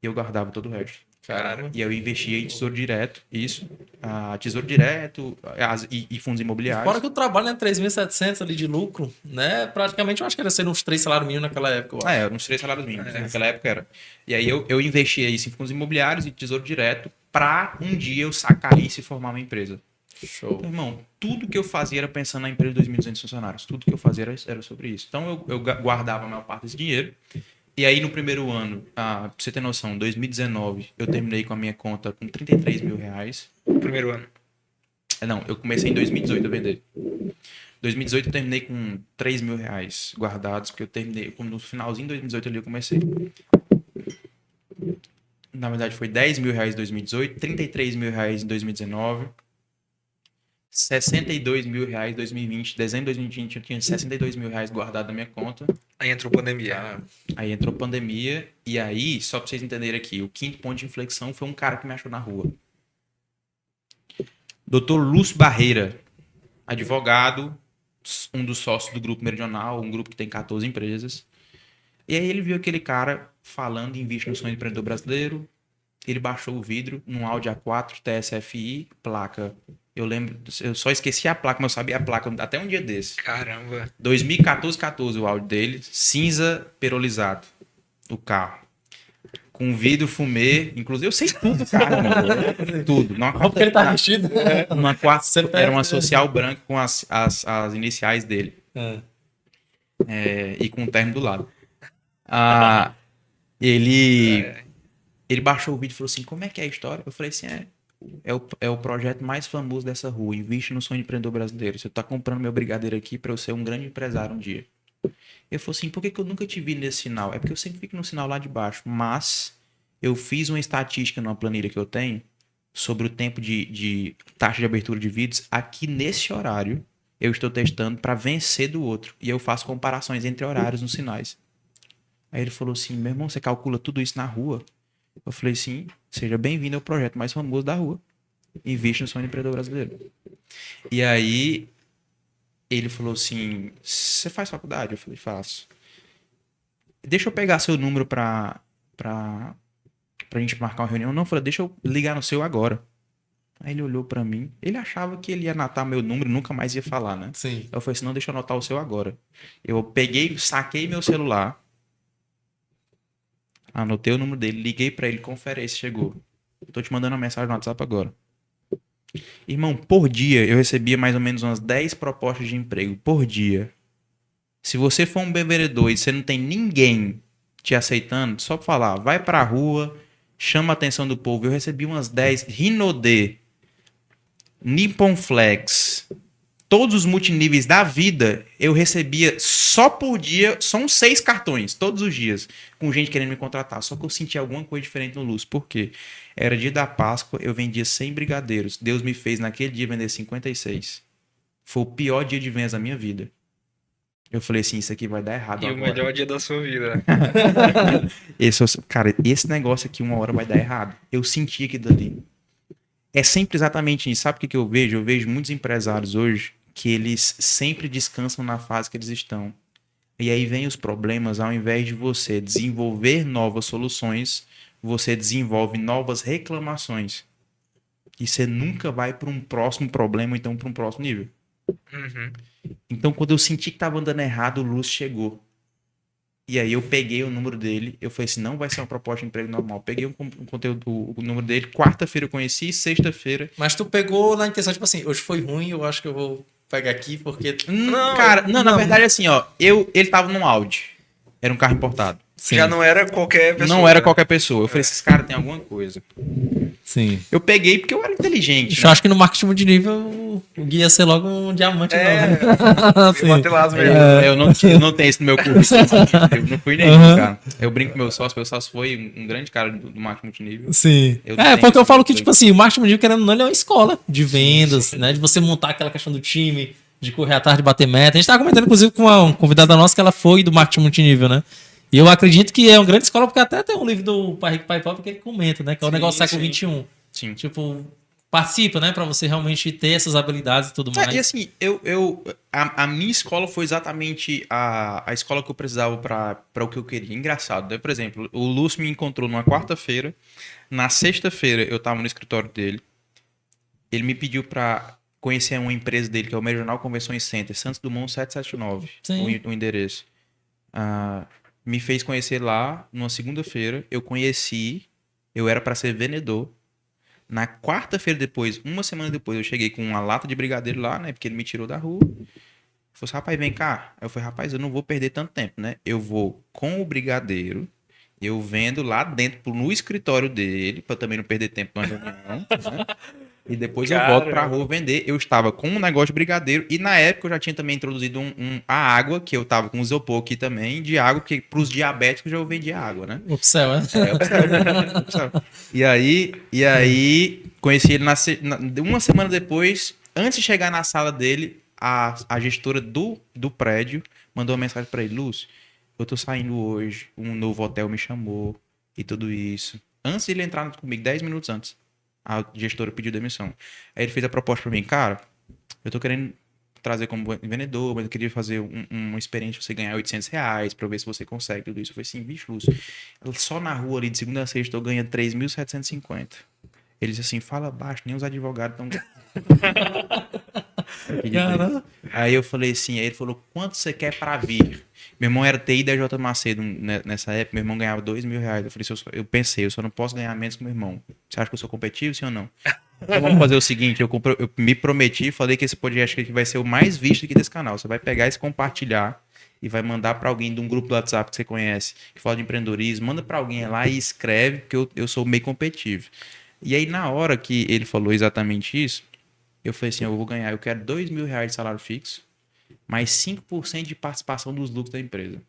[SPEAKER 2] E eu guardava todo o resto.
[SPEAKER 1] Caramba.
[SPEAKER 2] E eu investia em tesouro direto, tesouro direto e fundos imobiliários.
[SPEAKER 1] Fora que o trabalho é 3.700 ali de lucro, né? Praticamente eu acho que era ser uns 3 salários mínimos naquela época. Eu acho.
[SPEAKER 2] Uns 3 salários mínimos. Naquela época era. E aí eu investia isso em fundos imobiliários e tesouro direto para um dia eu sacar isso e formar uma empresa.
[SPEAKER 1] Show.
[SPEAKER 2] Então, irmão, tudo que eu fazia era pensando na empresa de 2.200 funcionários. Tudo que eu fazia era sobre isso. Então eu guardava a maior parte desse dinheiro. E aí no primeiro ano, pra você ter noção, 2019, eu terminei com a minha conta com R$33 mil.
[SPEAKER 3] Primeiro ano.
[SPEAKER 2] Não, eu comecei em 2018 a vender. 2018 eu terminei com R$3 mil guardados, porque eu terminei, no finalzinho de 2018 ali eu comecei. Na verdade foi R$10 mil em 2018, R$33 mil em 2019, R$62 mil em 2020. Dezembro de 2020 eu tinha R$62 mil guardado na minha conta.
[SPEAKER 3] Aí entrou pandemia.
[SPEAKER 2] Aí entrou pandemia e aí, só pra vocês entenderem aqui, o quinto ponto de inflexão foi um cara que me achou na rua. Dr. Lúcio Barreira, advogado, um dos sócios do Grupo Meridional, um grupo que tem 14 empresas. E aí ele viu aquele cara falando em Invista no Sonho Empreendedor Brasileiro. Ele baixou o vidro num Audi A4 TSFI, placa. Eu lembro, eu só esqueci a placa, mas eu sabia a placa até um dia desse.
[SPEAKER 3] Caramba.
[SPEAKER 2] 2014 o áudio dele, cinza perolizado, o carro. Com vidro fumê, inclusive eu sei tudo, cara. Tudo.
[SPEAKER 1] Porque ele tá vestido.
[SPEAKER 2] Era uma social branca com as iniciais dele. E com o terno do lado. Ele baixou o vídeo e falou assim, como é que é a história? Eu falei assim, é o projeto mais famoso dessa rua, Invista no Sonho Empreendedor Brasileiro. Você tá comprando meu brigadeiro aqui para eu ser um grande empresário um dia. Eu falei assim, por que eu nunca te vi nesse sinal? É porque eu sempre fico no sinal lá de baixo, mas eu fiz uma estatística numa planilha que eu tenho sobre o tempo de taxa de abertura de vídeos. Aqui nesse horário, eu estou testando para vencer do outro. E eu faço comparações entre horários nos sinais. Aí ele falou assim, meu irmão, você calcula tudo isso na rua? Eu falei assim, seja bem-vindo ao projeto mais famoso da rua. Invista no Sonho Empreendedor Brasileiro. E aí, ele falou assim, você faz faculdade? Eu falei, faço. Deixa eu pegar seu número pra gente marcar uma reunião. Não, eu falei, deixa eu ligar no seu agora. Aí ele olhou pra mim. Ele achava que ele ia anotar meu número e nunca mais ia falar, né?
[SPEAKER 1] Sim.
[SPEAKER 2] Eu falei assim, não, deixa eu anotar o seu agora. Eu peguei, saquei meu celular, anotei o número dele, liguei pra ele, confere aí se chegou. Tô te mandando uma mensagem no WhatsApp agora. Irmão, por dia eu recebia mais ou menos umas 10 propostas de emprego. Por dia. Se você for um bem vendedor e você não tem ninguém te aceitando, só pra falar, vai pra rua, chama a atenção do povo. Eu recebi umas 10, Rinode, Nippon Flex, todos os multiníveis da vida, eu recebia só por dia, são 6 cartões, todos os dias, com gente querendo me contratar. Só que eu sentia alguma coisa diferente no Lúcio. Por quê? Era dia da Páscoa, eu vendia 100 brigadeiros. Deus me fez naquele dia vender 56. Foi o pior dia de vendas da minha vida. Eu falei assim, isso aqui vai dar errado agora.
[SPEAKER 3] E o melhor dia da sua vida.
[SPEAKER 2] Cara, esse negócio aqui uma hora vai dar errado. Eu senti aquilo dali. É sempre exatamente isso. Sabe o que eu vejo? Eu vejo muitos empresários hoje que eles sempre descansam na fase que eles estão. E aí vem os problemas, ao invés de você desenvolver novas soluções, você desenvolve novas reclamações. E você nunca vai para um próximo problema, então para um próximo nível.
[SPEAKER 3] Uhum.
[SPEAKER 2] Então, quando eu senti que estava andando errado, o Lúcio chegou. E aí eu peguei o número dele, eu falei assim, não vai ser uma proposta de emprego normal. Peguei um conteúdo, o número dele, quarta-feira eu conheci, sexta-feira...
[SPEAKER 1] Mas tu pegou na intenção, tipo assim, hoje foi ruim, eu acho que eu vou pegar aqui, porque...
[SPEAKER 2] Não, na verdade assim, ó, ele tava num Audi, era um carro importado.
[SPEAKER 1] Sim.
[SPEAKER 3] Já não era qualquer pessoa.
[SPEAKER 2] Não era qualquer pessoa. Eu falei, esses caras têm alguma coisa.
[SPEAKER 1] Sim.
[SPEAKER 2] Eu peguei porque eu era inteligente.
[SPEAKER 1] Eu acho que no marketing multinível o Gui ia ser logo um diamante.
[SPEAKER 2] Eu não tenho isso no meu curso. Eu não fui nem, cara. Eu brinco com meu sócio foi um grande cara do marketing multinível.
[SPEAKER 1] Sim. Porque eu falo que, tipo assim, o marketing multinível, querendo ou não, ele é uma escola de vendas, né? De você montar aquela questão do time, de correr atrás, de bater meta. A gente tava comentando, inclusive, com uma convidada nossa que ela foi do marketing multinível, né? E eu acredito que é uma grande escola, porque até tem um livro do Pai Rico, Pai Pobre que ele comenta, né? Que é o
[SPEAKER 3] Sim,
[SPEAKER 1] negócio do século
[SPEAKER 3] sim.
[SPEAKER 1] XXI.
[SPEAKER 2] Sim.
[SPEAKER 1] Tipo, participa, né? Pra você realmente ter essas habilidades e tudo mais.
[SPEAKER 2] E assim, a minha escola foi exatamente a escola que eu precisava para o que eu queria. Engraçado, né? Por exemplo, o Lúcio me encontrou numa quarta-feira. Na sexta-feira, eu estava no escritório dele. Ele me pediu para conhecer uma empresa dele, que é o Regional Convenções Center, Santos Dumont 779,
[SPEAKER 1] Sim.
[SPEAKER 2] o endereço. Me fez conhecer lá numa segunda-feira. Eu conheci, eu era para ser vendedor. Na quarta-feira depois, uma semana depois, eu cheguei com uma lata de brigadeiro lá, né? Porque ele me tirou da rua. Falei assim, rapaz, vem cá. Aí eu falei, rapaz, eu não vou perder tanto tempo, né? Eu vou com o brigadeiro, eu vendo lá dentro, no escritório dele, pra eu também não perder tempo numa reunião, né? E depois eu volto pra rua vender. Eu estava com um negócio de brigadeiro e na época eu já tinha também introduzido a água, que eu tava com isopor aqui também, de água, porque pros diabéticos já eu vendia água, né?
[SPEAKER 1] O céu, né?
[SPEAKER 2] Sabe? E aí, conheci ele uma semana depois, antes de chegar na sala dele, a gestora do prédio mandou uma mensagem pra ele: Lúcio, eu tô saindo hoje, um novo hotel me chamou e tudo isso. Antes de ele entrar comigo, 10 minutos antes, a gestora pediu demissão. Aí ele fez a proposta pra mim: cara, eu tô querendo trazer como vendedor, mas eu queria fazer uma experiência, você ganhar R$ 800 pra eu ver se você consegue tudo isso. Eu falei assim, bicho, Lúcio, só na rua ali de segunda a sexta eu ganho 3.750. Ele disse assim, fala baixo, nem os advogados estão
[SPEAKER 1] Caramba.
[SPEAKER 2] Aí eu falei assim, aí ele falou, quanto você quer pra vir? Meu irmão era TI da J Macedo nessa época, meu irmão ganhava R$ 2.000. Eu falei, eu pensei, eu só não posso ganhar menos que meu irmão. Você acha que eu sou competitivo, sim ou não? Então vamos fazer o seguinte, eu me prometi, falei que esse podcast aqui vai ser o mais visto aqui desse canal. Você vai pegar esse compartilhar e vai mandar pra alguém de um grupo do WhatsApp que você conhece, que fala de empreendedorismo, manda pra alguém lá e escreve, porque eu sou meio competitivo. E aí na hora que ele falou exatamente isso, eu falei assim, eu vou ganhar, eu quero R$ 2.000 de salário fixo, mais 5% de participação dos lucros da empresa.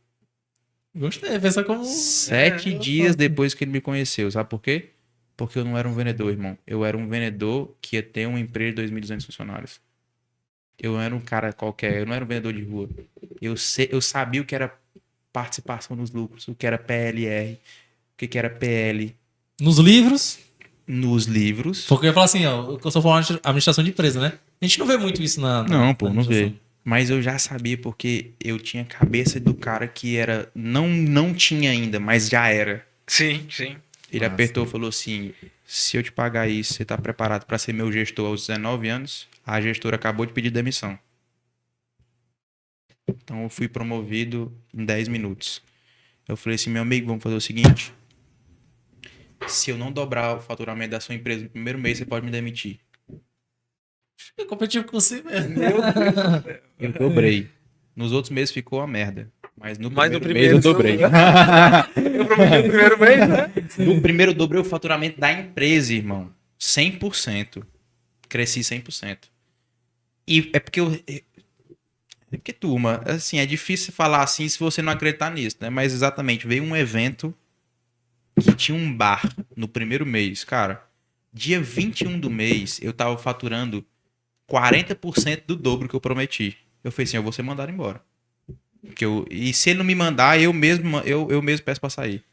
[SPEAKER 1] Gostei, pensa como.
[SPEAKER 2] 7 dias depois que ele me conheceu, sabe por quê? Porque eu não era um vendedor, irmão. Eu era um vendedor que ia ter uma empresa de 2.200 funcionários. Eu não era um cara qualquer, eu não era um vendedor de rua. Eu sabia o que era participação nos lucros, o que era PLR, o que era PL
[SPEAKER 1] Nos livros.
[SPEAKER 2] nos livros.
[SPEAKER 1] Porque eu ia falar assim, ó, eu sou formado em administração de empresa, né? A gente não vê muito isso na
[SPEAKER 2] Não, pô,
[SPEAKER 1] na
[SPEAKER 2] não
[SPEAKER 1] administração.
[SPEAKER 2] vê. Mas eu já sabia porque eu tinha a cabeça do cara que era. Não tinha ainda, mas já era.
[SPEAKER 3] Sim, sim.
[SPEAKER 2] Ele apertou e falou assim: se eu te pagar isso, você tá preparado para ser meu gestor aos 19 anos? A gestora acabou de pedir demissão. Então eu fui promovido em 10 minutos. Eu falei assim: meu amigo, vamos fazer o seguinte. Se eu não dobrar o faturamento da sua empresa no primeiro mês, você pode me demitir.
[SPEAKER 1] Eu competi com você mesmo.
[SPEAKER 2] Eu dobrei. Nos outros meses ficou uma merda. Mas no
[SPEAKER 3] Mas no
[SPEAKER 2] primeiro mês eu dobrei.
[SPEAKER 3] Eu prometi no primeiro mês, né?
[SPEAKER 2] No primeiro eu dobrei o faturamento da empresa, irmão. 100%. Cresci 100%. E é porque é porque, turma, assim, é difícil falar assim se você não acreditar nisso, né? Mas exatamente, veio um evento que tinha um bar no primeiro mês. Cara, dia 21 do mês, eu tava faturando 40% do dobro que eu prometi. Eu falei assim, eu vou ser mandado embora. E se ele não me mandar, eu mesmo peço pra sair.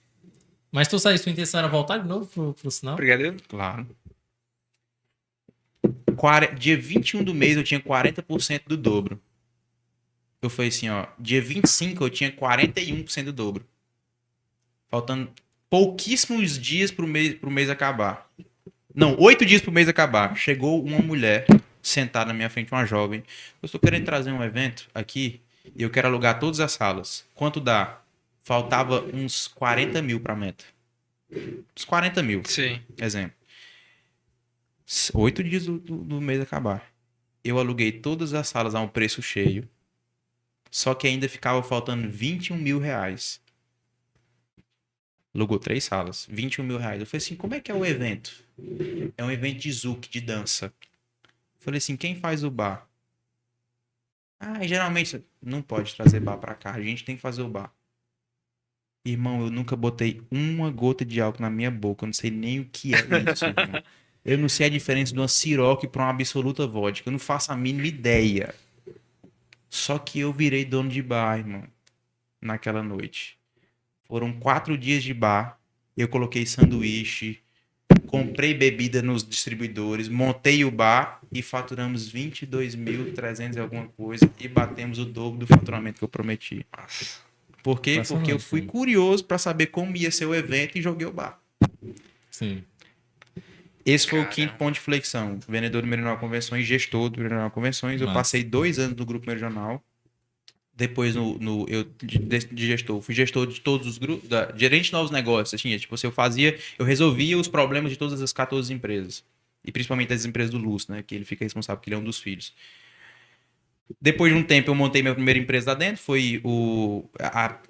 [SPEAKER 1] Mas tu saísse, tua intenção era voltar de novo pro sinal?
[SPEAKER 3] Brigadeiro?
[SPEAKER 2] Claro. Dia 21 do mês eu tinha 40% do dobro. Eu falei assim, ó, dia 25 eu tinha 41% do dobro. Faltando pouquíssimos dias pro mês acabar. Não, 8 dias pro mês acabar. Chegou uma mulher sentada na minha frente, uma jovem. Eu estou querendo trazer um evento aqui e eu quero alugar todas as salas. Quanto dá? Faltava uns 40 mil pra meta. Uns 40 mil.
[SPEAKER 3] Sim.
[SPEAKER 2] Exemplo. 8 dias do mês acabar. Eu aluguei todas as salas a um preço cheio. Só que ainda ficava faltando 21 mil reais. Alugou 3 salas. 21 mil reais. Eu falei assim, como é que é o evento? É um evento de zouk, de dança. Eu falei assim, quem faz o bar? Ah, geralmente não pode trazer bar pra cá. A gente tem que fazer o bar. Irmão, eu nunca botei uma gota de álcool na minha boca. Eu não sei nem o que é isso, irmão. Eu não sei a diferença de uma Ciroc para uma absoluta vodka. Eu não faço a mínima ideia. Só que eu virei dono de bar, irmão. Naquela noite. Foram 4 dias de bar. Eu coloquei sanduíche, comprei bebida nos distribuidores, montei o bar e faturamos 22.300 e alguma coisa e batemos o dobro do faturamento que eu prometi.
[SPEAKER 3] Nossa.
[SPEAKER 2] Por quê? Porque eu fui curioso para saber como ia ser o evento e joguei o bar.
[SPEAKER 1] Sim.
[SPEAKER 2] Esse foi o
[SPEAKER 3] Caramba.
[SPEAKER 2] 5º ponto de flexão. Vendedor do Meridional Convenções, gestor do Meridional Convenções. Eu
[SPEAKER 1] Massa.
[SPEAKER 2] passei 2 anos no Grupo Meridional. Depois, de gestor, fui gestor de todos os grupos, gerente de novos negócios. Assim, tipo, eu resolvia os problemas de todas as 14 empresas. E principalmente das empresas do Lúcio, né? Que ele fica responsável, porque ele é um dos filhos. Depois de um tempo, eu montei minha primeira empresa lá dentro.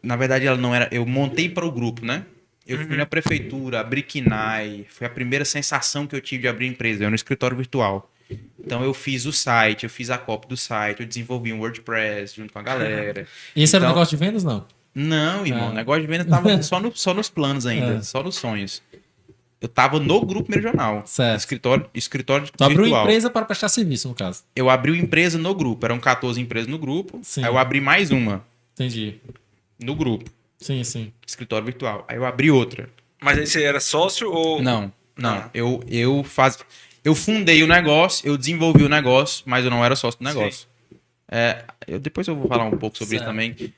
[SPEAKER 2] Na verdade, ela não era. Eu montei para o grupo, né? Eu fui na prefeitura, abri KNAI. Foi a primeira sensação que eu tive de abrir empresa. Eu no escritório virtual. Então eu fiz o site, eu fiz a copy do site, eu desenvolvi um WordPress junto com a galera.
[SPEAKER 1] E esse era o
[SPEAKER 2] Então-
[SPEAKER 1] negócio de vendas, não?
[SPEAKER 2] Não, irmão,
[SPEAKER 1] Ah.
[SPEAKER 2] o negócio de venda tava só nos planos ainda, só nos sonhos. Eu tava no grupo meridional,
[SPEAKER 1] Certo.
[SPEAKER 2] escritório
[SPEAKER 1] Tu abriu
[SPEAKER 2] virtual.
[SPEAKER 1] empresa para prestar serviço, no caso.
[SPEAKER 2] Eu abri uma empresa no grupo, eram 14 empresas no grupo.
[SPEAKER 1] Sim.
[SPEAKER 2] Aí eu abri mais uma
[SPEAKER 1] Entendi.
[SPEAKER 2] no grupo,
[SPEAKER 1] Sim, sim.
[SPEAKER 2] escritório virtual. Aí eu abri outra.
[SPEAKER 3] Mas aí você era sócio ou...
[SPEAKER 2] Não.
[SPEAKER 3] Ah.
[SPEAKER 2] Eu fundei o negócio, eu desenvolvi o negócio, mas eu não era sócio do negócio. Depois eu vou falar um pouco sobre isso
[SPEAKER 1] Certo.
[SPEAKER 2] também.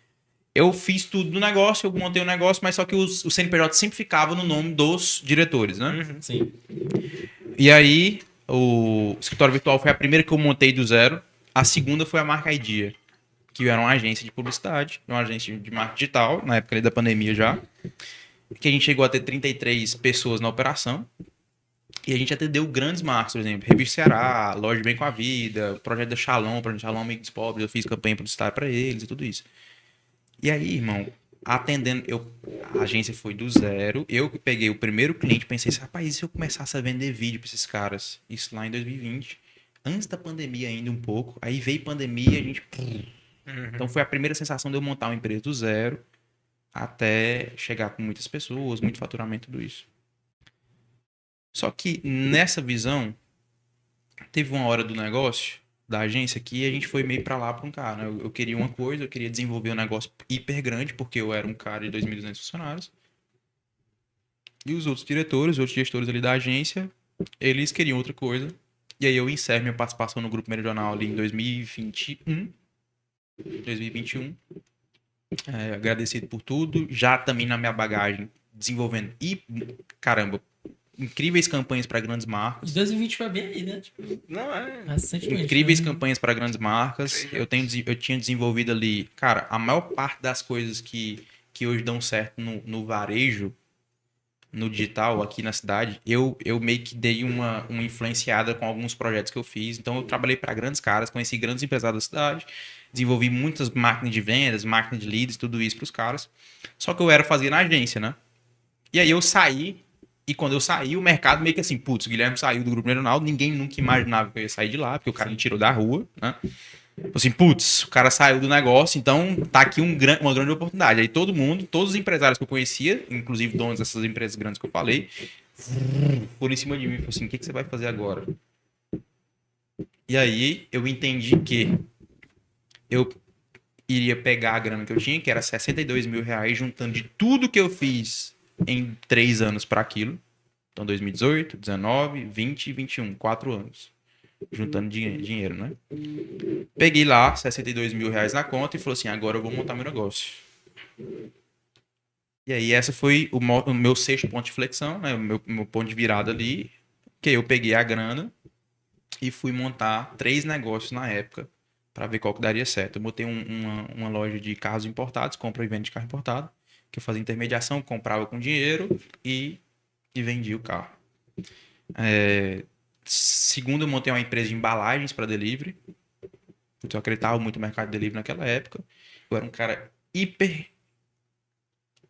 [SPEAKER 2] Eu fiz tudo do negócio, eu montei o negócio, mas só que o CNPJ sempre ficava no nome dos diretores, né?
[SPEAKER 1] Sim.
[SPEAKER 2] E aí, o escritório virtual foi a primeira que eu montei do zero. A segunda foi a Marca Idea, que era uma agência de publicidade, uma agência de marketing digital, na época ali da pandemia já. Que a gente chegou a ter 33 pessoas na operação. E a gente atendeu grandes marcas, por exemplo, Revista Ceará, Loja Bem com a Vida, Projeto da Shalom, Projeto Shalom Amigos dos Pobres, eu fiz campanha publicitária para eles e tudo isso. E aí, irmão, a agência foi do zero, eu que peguei o primeiro cliente, pensei assim, rapaz, e se eu começasse a vender vídeo para esses caras? Isso lá em 2020, antes da pandemia ainda um pouco, aí veio pandemia e a gente... Então foi a primeira sensação de eu montar uma empresa do zero, até chegar com muitas pessoas, muito faturamento, tudo isso. Só que nessa visão, teve uma hora do negócio, da agência, que a gente foi meio pra lá pra um cara. Né? Eu queria uma coisa, eu queria desenvolver um negócio hiper grande, porque eu era um cara de 2.200 funcionários. E os outros diretores, os outros gestores ali da agência, eles queriam outra coisa. E aí eu encerro minha participação no Grupo Meridional ali em 2021. Agradecido por tudo. Já também na minha bagagem, desenvolvendo. E, caramba, incríveis campanhas para grandes marcas.
[SPEAKER 1] 2020 foi bem aí, né? Tipo,
[SPEAKER 3] Não, é...
[SPEAKER 1] recentemente.
[SPEAKER 2] Incríveis
[SPEAKER 1] né?
[SPEAKER 2] campanhas para grandes marcas. Eu tinha desenvolvido ali. Cara, a maior parte das coisas que hoje dão certo no varejo, no digital, aqui na cidade, eu meio que dei uma influenciada com alguns projetos que eu fiz. Então, eu trabalhei para grandes caras, conheci grandes empresários da cidade, desenvolvi muitas máquinas de vendas, máquinas de leads, tudo isso para os caras. Só que eu fazia na agência, né? E aí eu saí. E quando eu saí, o mercado meio que assim, putz, o Guilherme saiu do Grupo Meridional, ninguém nunca imaginava que eu ia sair de lá, porque o cara me tirou da rua, né? Assim, putz, o cara saiu do negócio, então tá aqui uma grande oportunidade. Aí todos os empresários que eu conhecia, inclusive donos dessas empresas grandes que eu falei, foram em cima de mim e falaram assim, o que você vai fazer agora? E aí eu entendi que eu iria pegar a grana que eu tinha, que era 62 mil reais, juntando de tudo que eu fiz em 3 anos para aquilo. Então, 2018, 19, 20 e 21. 4 anos. Juntando dinheiro, né? Peguei lá 62 mil reais na conta e falei assim, agora eu vou montar meu negócio. E aí, essa foi o meu 6º ponto de flexão, né? O meu ponto de virada ali, que eu peguei a grana e fui montar 3 negócios na época para ver qual que daria certo. Eu botei uma loja de carros importados, compra e venda de carro importado, que eu fazia intermediação, comprava com dinheiro e vendia o carro. Segundo, eu montei uma empresa de embalagens para delivery. Eu acreditava muito no mercado de delivery naquela época. Eu era um cara hiper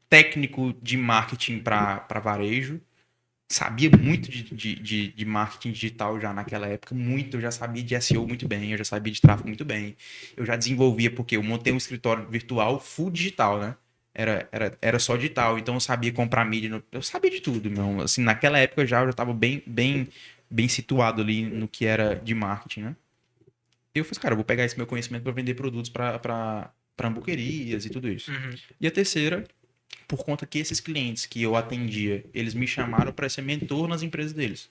[SPEAKER 2] técnico de marketing para varejo. Sabia muito de marketing digital já naquela época. Muito. Eu já sabia de SEO muito bem. Eu já sabia de tráfego muito bem. Eu já desenvolvia, porque eu montei um escritório virtual full digital, né? Era só digital, então eu sabia comprar mídia, eu sabia de tudo, meu. Assim, naquela época eu já estava bem situado ali no que era de marketing, né? Eu falei, cara, eu vou pegar esse meu conhecimento para vender produtos para hamburguerias e tudo isso. E a terceira, por conta que esses clientes que eu atendia, eles me chamaram para ser mentor nas empresas deles.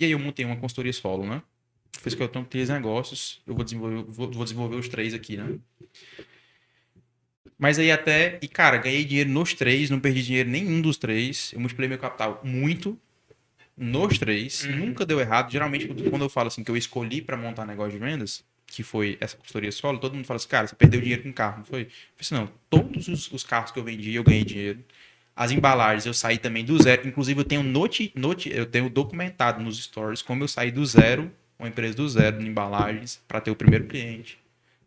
[SPEAKER 2] E aí eu montei uma consultoria solo, né? Fiz que eu tenho 3 negócios, eu vou desenvolver os 3 aqui, né? Mas aí até, e cara, ganhei dinheiro nos 3, não perdi dinheiro em nenhum dos 3. Eu multipliquei meu capital muito nos 3, nunca deu errado. Geralmente, quando eu falo assim que eu escolhi para montar negócio de vendas, que foi essa consultoria solo, todo mundo fala assim, cara, você perdeu dinheiro com carro, não foi? Eu falei assim, não, todos os carros que eu vendi, eu ganhei dinheiro. As embalagens, eu saí também do zero. Inclusive, eu tenho eu tenho documentado nos stories como eu saí do zero, uma empresa do zero de embalagens, para ter o primeiro cliente,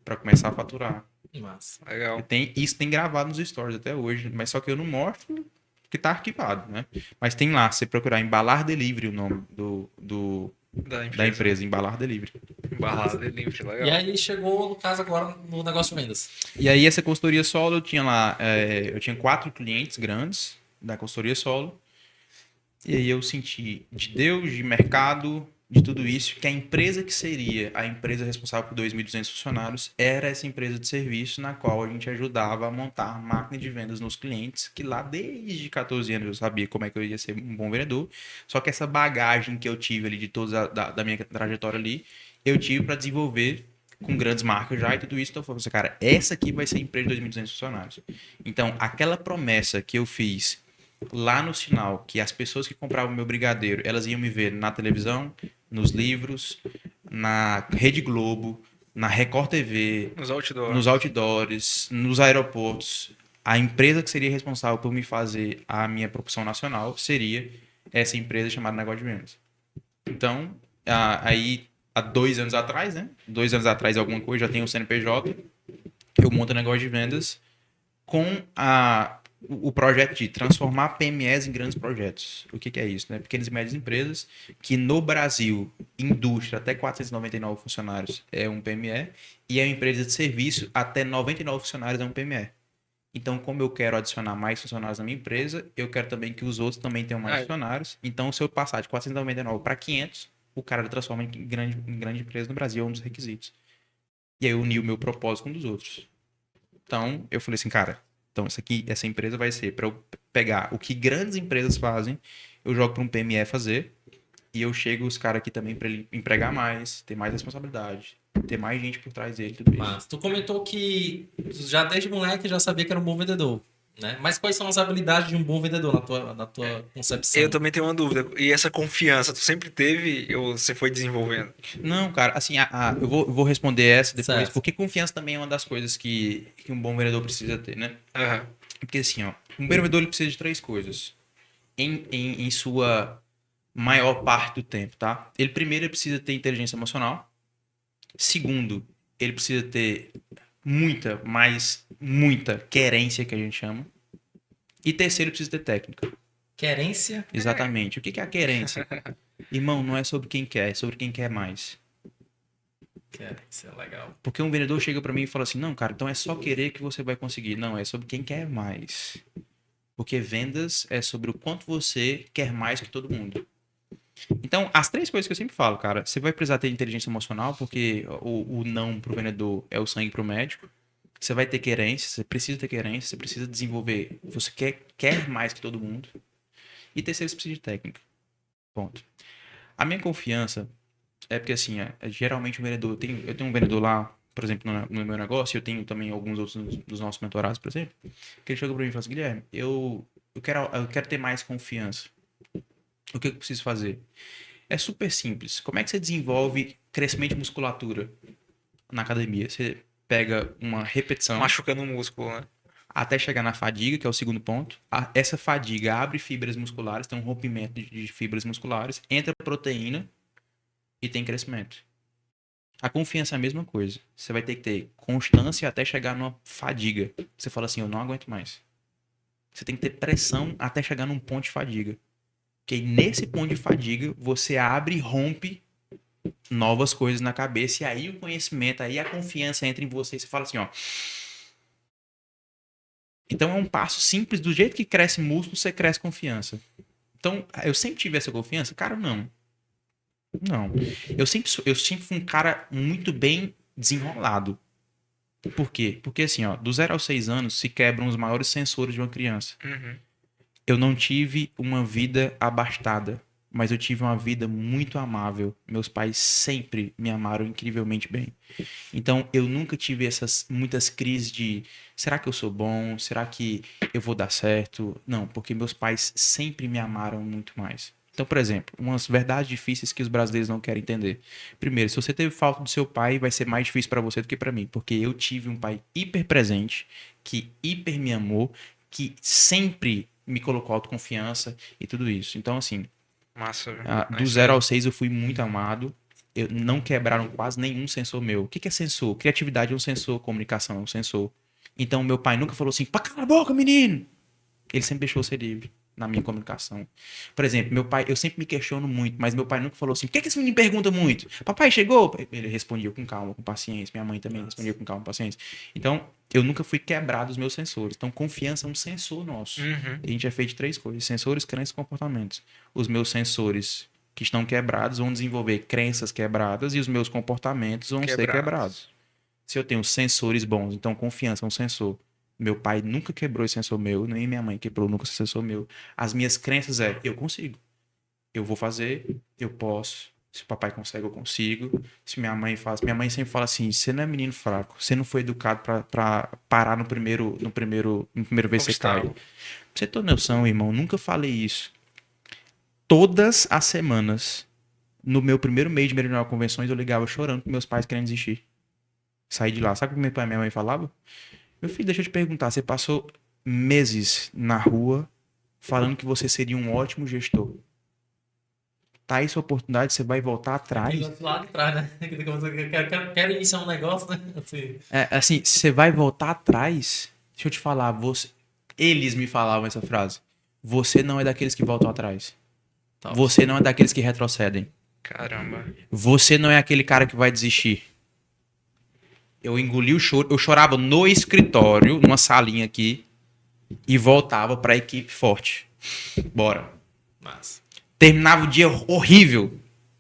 [SPEAKER 2] para começar a faturar.
[SPEAKER 1] Massa.
[SPEAKER 3] Legal.
[SPEAKER 2] Isso tem gravado nos stories até hoje, mas só que eu não mostro porque tá arquivado, né? Mas tem lá, se você procurar Embalar Delivery, o nome da empresa, Embalar Delivery.
[SPEAKER 3] Embalar Delivery, legal.
[SPEAKER 1] E aí chegou, no caso, agora no negócio de vendas.
[SPEAKER 2] E aí essa consultoria solo, eu tinha lá, eu tinha 4 clientes grandes da consultoria solo. E aí eu senti de Deus, de mercado, de tudo isso, que a empresa que seria a empresa responsável por 2.200 funcionários era essa empresa de serviço na qual a gente ajudava a montar máquina de vendas nos clientes, que lá desde 14 anos eu sabia como é que eu ia ser um bom vendedor, só que essa bagagem que eu tive ali de toda da minha trajetória ali, eu tive para desenvolver com grandes marcas já e tudo isso. Então eu falei assim, cara, essa aqui vai ser a empresa de 2.200 funcionários. Então, aquela promessa que eu fiz lá no sinal, que as pessoas que compravam meu brigadeiro, elas iam me ver na televisão, nos livros, na Rede Globo, na Record TV, nos outdoors, nos aeroportos. A empresa que seria responsável por me fazer a minha propulsão nacional seria essa empresa chamada Negócio de Vendas. Então, aí, há 2 anos atrás, né? 2 anos atrás, alguma coisa, já tenho o CNPJ, eu monto negócio de vendas com o projeto de transformar PMEs em grandes projetos. O que é isso? Né? Pequenas e médias empresas, que no Brasil, indústria até 499 funcionários é um PME, e a empresa de serviço até 99 funcionários é um PME. Então, como eu quero adicionar mais funcionários na minha empresa, eu quero também que os outros também tenham mais funcionários. Então, se eu passar de 499 para 500, o cara transforma em grande empresa no Brasil, é um dos requisitos. E aí eu uni o meu propósito com um dos outros. Então, eu falei assim, cara, então essa empresa vai ser para eu pegar o que grandes empresas fazem, eu jogo para um PME fazer, e eu chego os caras aqui também para ele empregar mais, ter mais responsabilidade, ter mais gente por trás dele, tudo isso.
[SPEAKER 1] Mas tu comentou que já desde moleque já sabia que era um bom vendedor, né? Mas quais são as habilidades de um bom vendedor na tua concepção?
[SPEAKER 3] Eu também tenho uma dúvida. E essa confiança, tu sempre teve ou você foi desenvolvendo?
[SPEAKER 2] Não, cara, assim, eu vou responder essa depois,
[SPEAKER 1] Certo.
[SPEAKER 2] porque confiança também é uma das coisas que um bom vendedor precisa ter, né?
[SPEAKER 3] Aham.
[SPEAKER 2] Porque assim, ó, um bom vendedor ele precisa de 3 coisas em sua maior parte do tempo, tá? Ele primeiro precisa ter inteligência emocional. Segundo, ele precisa ter muita querência, que a gente chama. E terceiro, ele precisa ter técnica.
[SPEAKER 1] Querência?
[SPEAKER 2] Exatamente. O que é a querência? Irmão, não é sobre quem quer, é sobre quem quer mais.
[SPEAKER 1] Querência, legal.
[SPEAKER 2] Porque um vendedor chega pra mim e fala assim, não, cara, então é só querer que você vai conseguir. Não, é sobre quem quer mais. Porque vendas é sobre o quanto você quer mais que todo mundo. Então, as 3 coisas que eu sempre falo, cara, você vai precisar ter inteligência emocional, porque o não pro vendedor é o sangue pro médico. Você vai ter querência, você precisa ter querência, você precisa desenvolver, você quer mais que todo mundo. E terceiro, você precisa de técnica. Ponto. A minha confiança é porque, assim, geralmente o vendedor, eu tenho um vendedor lá, por exemplo, no meu negócio, eu tenho também alguns outros dos nossos mentorados, por exemplo, que ele chega pra mim e fala assim, Guilherme, eu quero ter mais confiança. O que eu preciso fazer? É super simples. Como é que você desenvolve crescimento de musculatura na academia? Você pega uma repetição
[SPEAKER 3] Machucando o músculo, né?
[SPEAKER 2] até chegar na fadiga, que é o segundo ponto. Essa fadiga abre fibras musculares, tem um rompimento de fibras musculares, entra proteína e tem crescimento. A confiança é a mesma coisa. Você vai ter que ter constância até chegar numa fadiga. Você fala assim, eu não aguento mais. Você tem que ter pressão até chegar num ponto de fadiga. Que aí, nesse ponto de fadiga, você abre e rompe novas coisas na cabeça. E aí o conhecimento, aí a confiança entra em você. E você fala assim, ó. Então é um passo simples. Do jeito que cresce músculo, você cresce confiança. Então, eu sempre tive essa confiança? Cara, não. Não. Eu sempre fui um cara muito bem desenrolado. Por quê? Porque assim, ó, do 0 aos 6 anos se quebram os maiores sensores de uma criança.
[SPEAKER 3] Uhum.
[SPEAKER 2] Eu não tive uma vida abastada, mas eu tive uma vida muito amável. Meus pais sempre me amaram incrivelmente bem. Então, eu nunca tive essas muitas crises de será que eu sou bom? Será que eu vou dar certo? Não, porque meus pais sempre me amaram muito mais. Então, por exemplo, umas verdades difíceis que os brasileiros não querem entender. Primeiro, se você teve falta do seu pai, vai ser mais difícil para você do que para mim, porque eu tive um pai hiper presente, que hiper me amou, que sempre me colocou autoconfiança e tudo isso. Então, assim,
[SPEAKER 3] Massa, velho.
[SPEAKER 2] do 0 ao 6 eu fui muito amado. Eu não quebraram quase nenhum sensor meu. O que é sensor? Criatividade é um sensor, comunicação é um sensor. Então, meu pai nunca falou assim, pá, cala a boca, menino! Ele sempre deixou eu ser livre na minha comunicação. Por exemplo, meu pai, eu sempre me questiono muito, mas meu pai nunca falou assim, por que esse menino pergunta muito? Papai, chegou? Ele respondia com calma, com paciência. Minha mãe também respondia com calma, com paciência. Então, eu nunca fui quebrado os meus sensores. Então, confiança é um sensor nosso.
[SPEAKER 3] Uhum.
[SPEAKER 2] A gente é feito de 3 coisas: sensores, crenças e comportamentos. Os meus sensores que estão quebrados vão desenvolver crenças quebradas e os meus comportamentos vão ser quebrados. Se eu tenho sensores bons, então confiança é um sensor. Meu pai nunca quebrou esse sensor meu, nem minha mãe quebrou nunca esse sensor meu. As minhas crenças é, eu consigo. Eu vou fazer, eu posso. Se o papai consegue, eu consigo. Se minha mãe faz, minha mãe sempre fala assim: você não é menino fraco, você não foi educado pra parar no primeiro vez que você cai. Pra você ter noção, irmão, nunca falei isso. Todas as semanas, no meu primeiro mês de Meridional Convenções, eu ligava chorando com meus pais querendo desistir. Saí de lá. Sabe o que meu pai e minha mãe falavam? Meu filho, deixa eu te perguntar, você passou meses na rua falando que você seria um ótimo gestor. Tá aí sua oportunidade, você vai voltar atrás.
[SPEAKER 1] Lá de trás, né? Quero iniciar um negócio, né? Assim.
[SPEAKER 2] Assim, você vai voltar atrás. Deixa eu te falar, eles me falavam essa frase. Você não é daqueles que voltam atrás.
[SPEAKER 1] Tá.
[SPEAKER 2] Você não é daqueles que retrocedem.
[SPEAKER 3] Caramba.
[SPEAKER 2] Você não é aquele cara que vai desistir. Eu engoli o choro, eu chorava no escritório, numa salinha aqui, e voltava pra equipe forte. Bora.
[SPEAKER 1] Massa.
[SPEAKER 2] Terminava o dia horrível.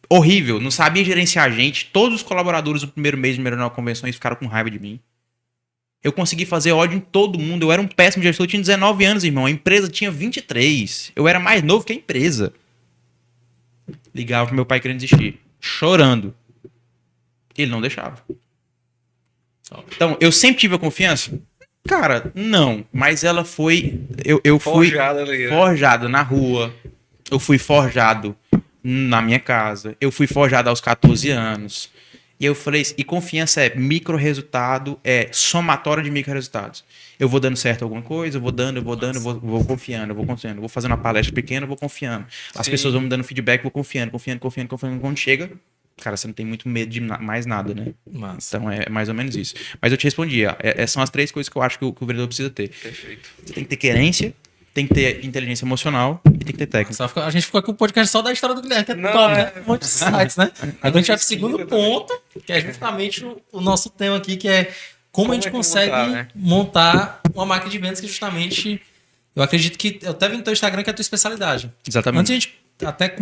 [SPEAKER 2] Horrível. Não sabia gerenciar a gente. Todos os colaboradores do primeiro mês de Meridional Convenções ficaram com raiva de mim. Eu consegui fazer ódio em todo mundo. Eu era um péssimo gestor. Eu tinha 19 anos, irmão. A empresa tinha 23. Eu era mais novo que a empresa. Ligava pro meu pai querendo desistir. Chorando. Ele não deixava. Então, eu sempre tive a confiança? Cara, não. Mas ela foi... Eu fui forjado na rua. Eu fui forjado na minha casa. Eu fui forjado aos 14 anos. E eu falei... E confiança é micro resultado, é somatório de micro resultados. Eu vou dando certo alguma coisa, eu vou vou confiando, eu vou confiando. Eu vou fazendo uma palestra pequena, eu vou confiando. As pessoas vão me dando feedback, eu vou confiando. Quando chega... Cara, você não tem muito medo de mais nada, né?
[SPEAKER 1] Massa.
[SPEAKER 2] Então é mais ou menos isso. Mas eu te respondi, são as 3 coisas que eu acho que o vendedor precisa ter.
[SPEAKER 3] Perfeito.
[SPEAKER 2] Você tem que ter querência, tem que ter inteligência emocional e tem que ter técnica.
[SPEAKER 1] A gente ficou aqui com o podcast só da história do Guilherme, que é
[SPEAKER 3] Não,
[SPEAKER 1] top, né? Um monte de sites, né? Agora a gente vai pro segundo
[SPEAKER 3] também.
[SPEAKER 1] ponto, que é justamente o nosso tema aqui, que é como a gente consegue
[SPEAKER 3] montar, né?
[SPEAKER 1] montar uma máquina de vendas que justamente... Eu acredito que... Eu até vi no teu Instagram que é a tua especialidade.
[SPEAKER 2] Exatamente.
[SPEAKER 1] Antes de a gente até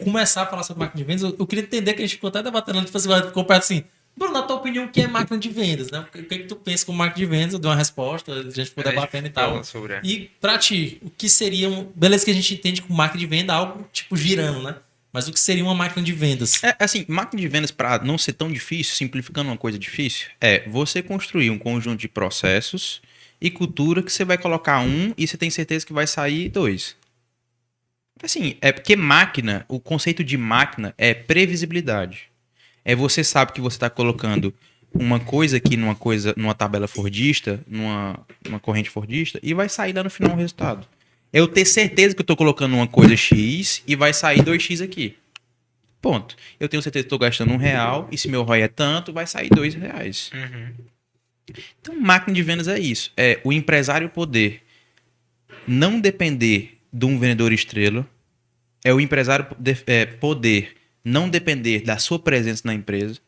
[SPEAKER 1] começar a falar sobre máquina de vendas, eu queria entender que a gente ficou até debatendo, tipo assim, ficou perto assim, Bruno, na tua opinião, o que é máquina de vendas, né? O que tu pensa como máquina de vendas? Eu dei uma resposta, a gente ficou debatendo e tal. E pra ti, o que seria beleza que a gente entende como máquina de venda, algo tipo girando, né? Mas o que seria uma máquina de vendas?
[SPEAKER 2] Assim, máquina de vendas, para não ser tão difícil, simplificando uma coisa difícil, é você construir um conjunto de processos e cultura que você vai colocar e você tem certeza que vai sair 2. Assim, é porque máquina, o conceito de máquina é previsibilidade. Você sabe que você está colocando uma coisa aqui numa tabela fordista, numa corrente fordista, e vai sair lá no final um resultado. Eu ter certeza que eu estou colocando uma coisa X e vai sair 2X aqui. Ponto. Eu tenho certeza que estou gastando R$1 e se meu ROI é tanto, vai sair R$2. Então, máquina de vendas é isso. É o empresário poder não depender de um vendedor estrela, é o empresário poder não depender da sua presença na empresa,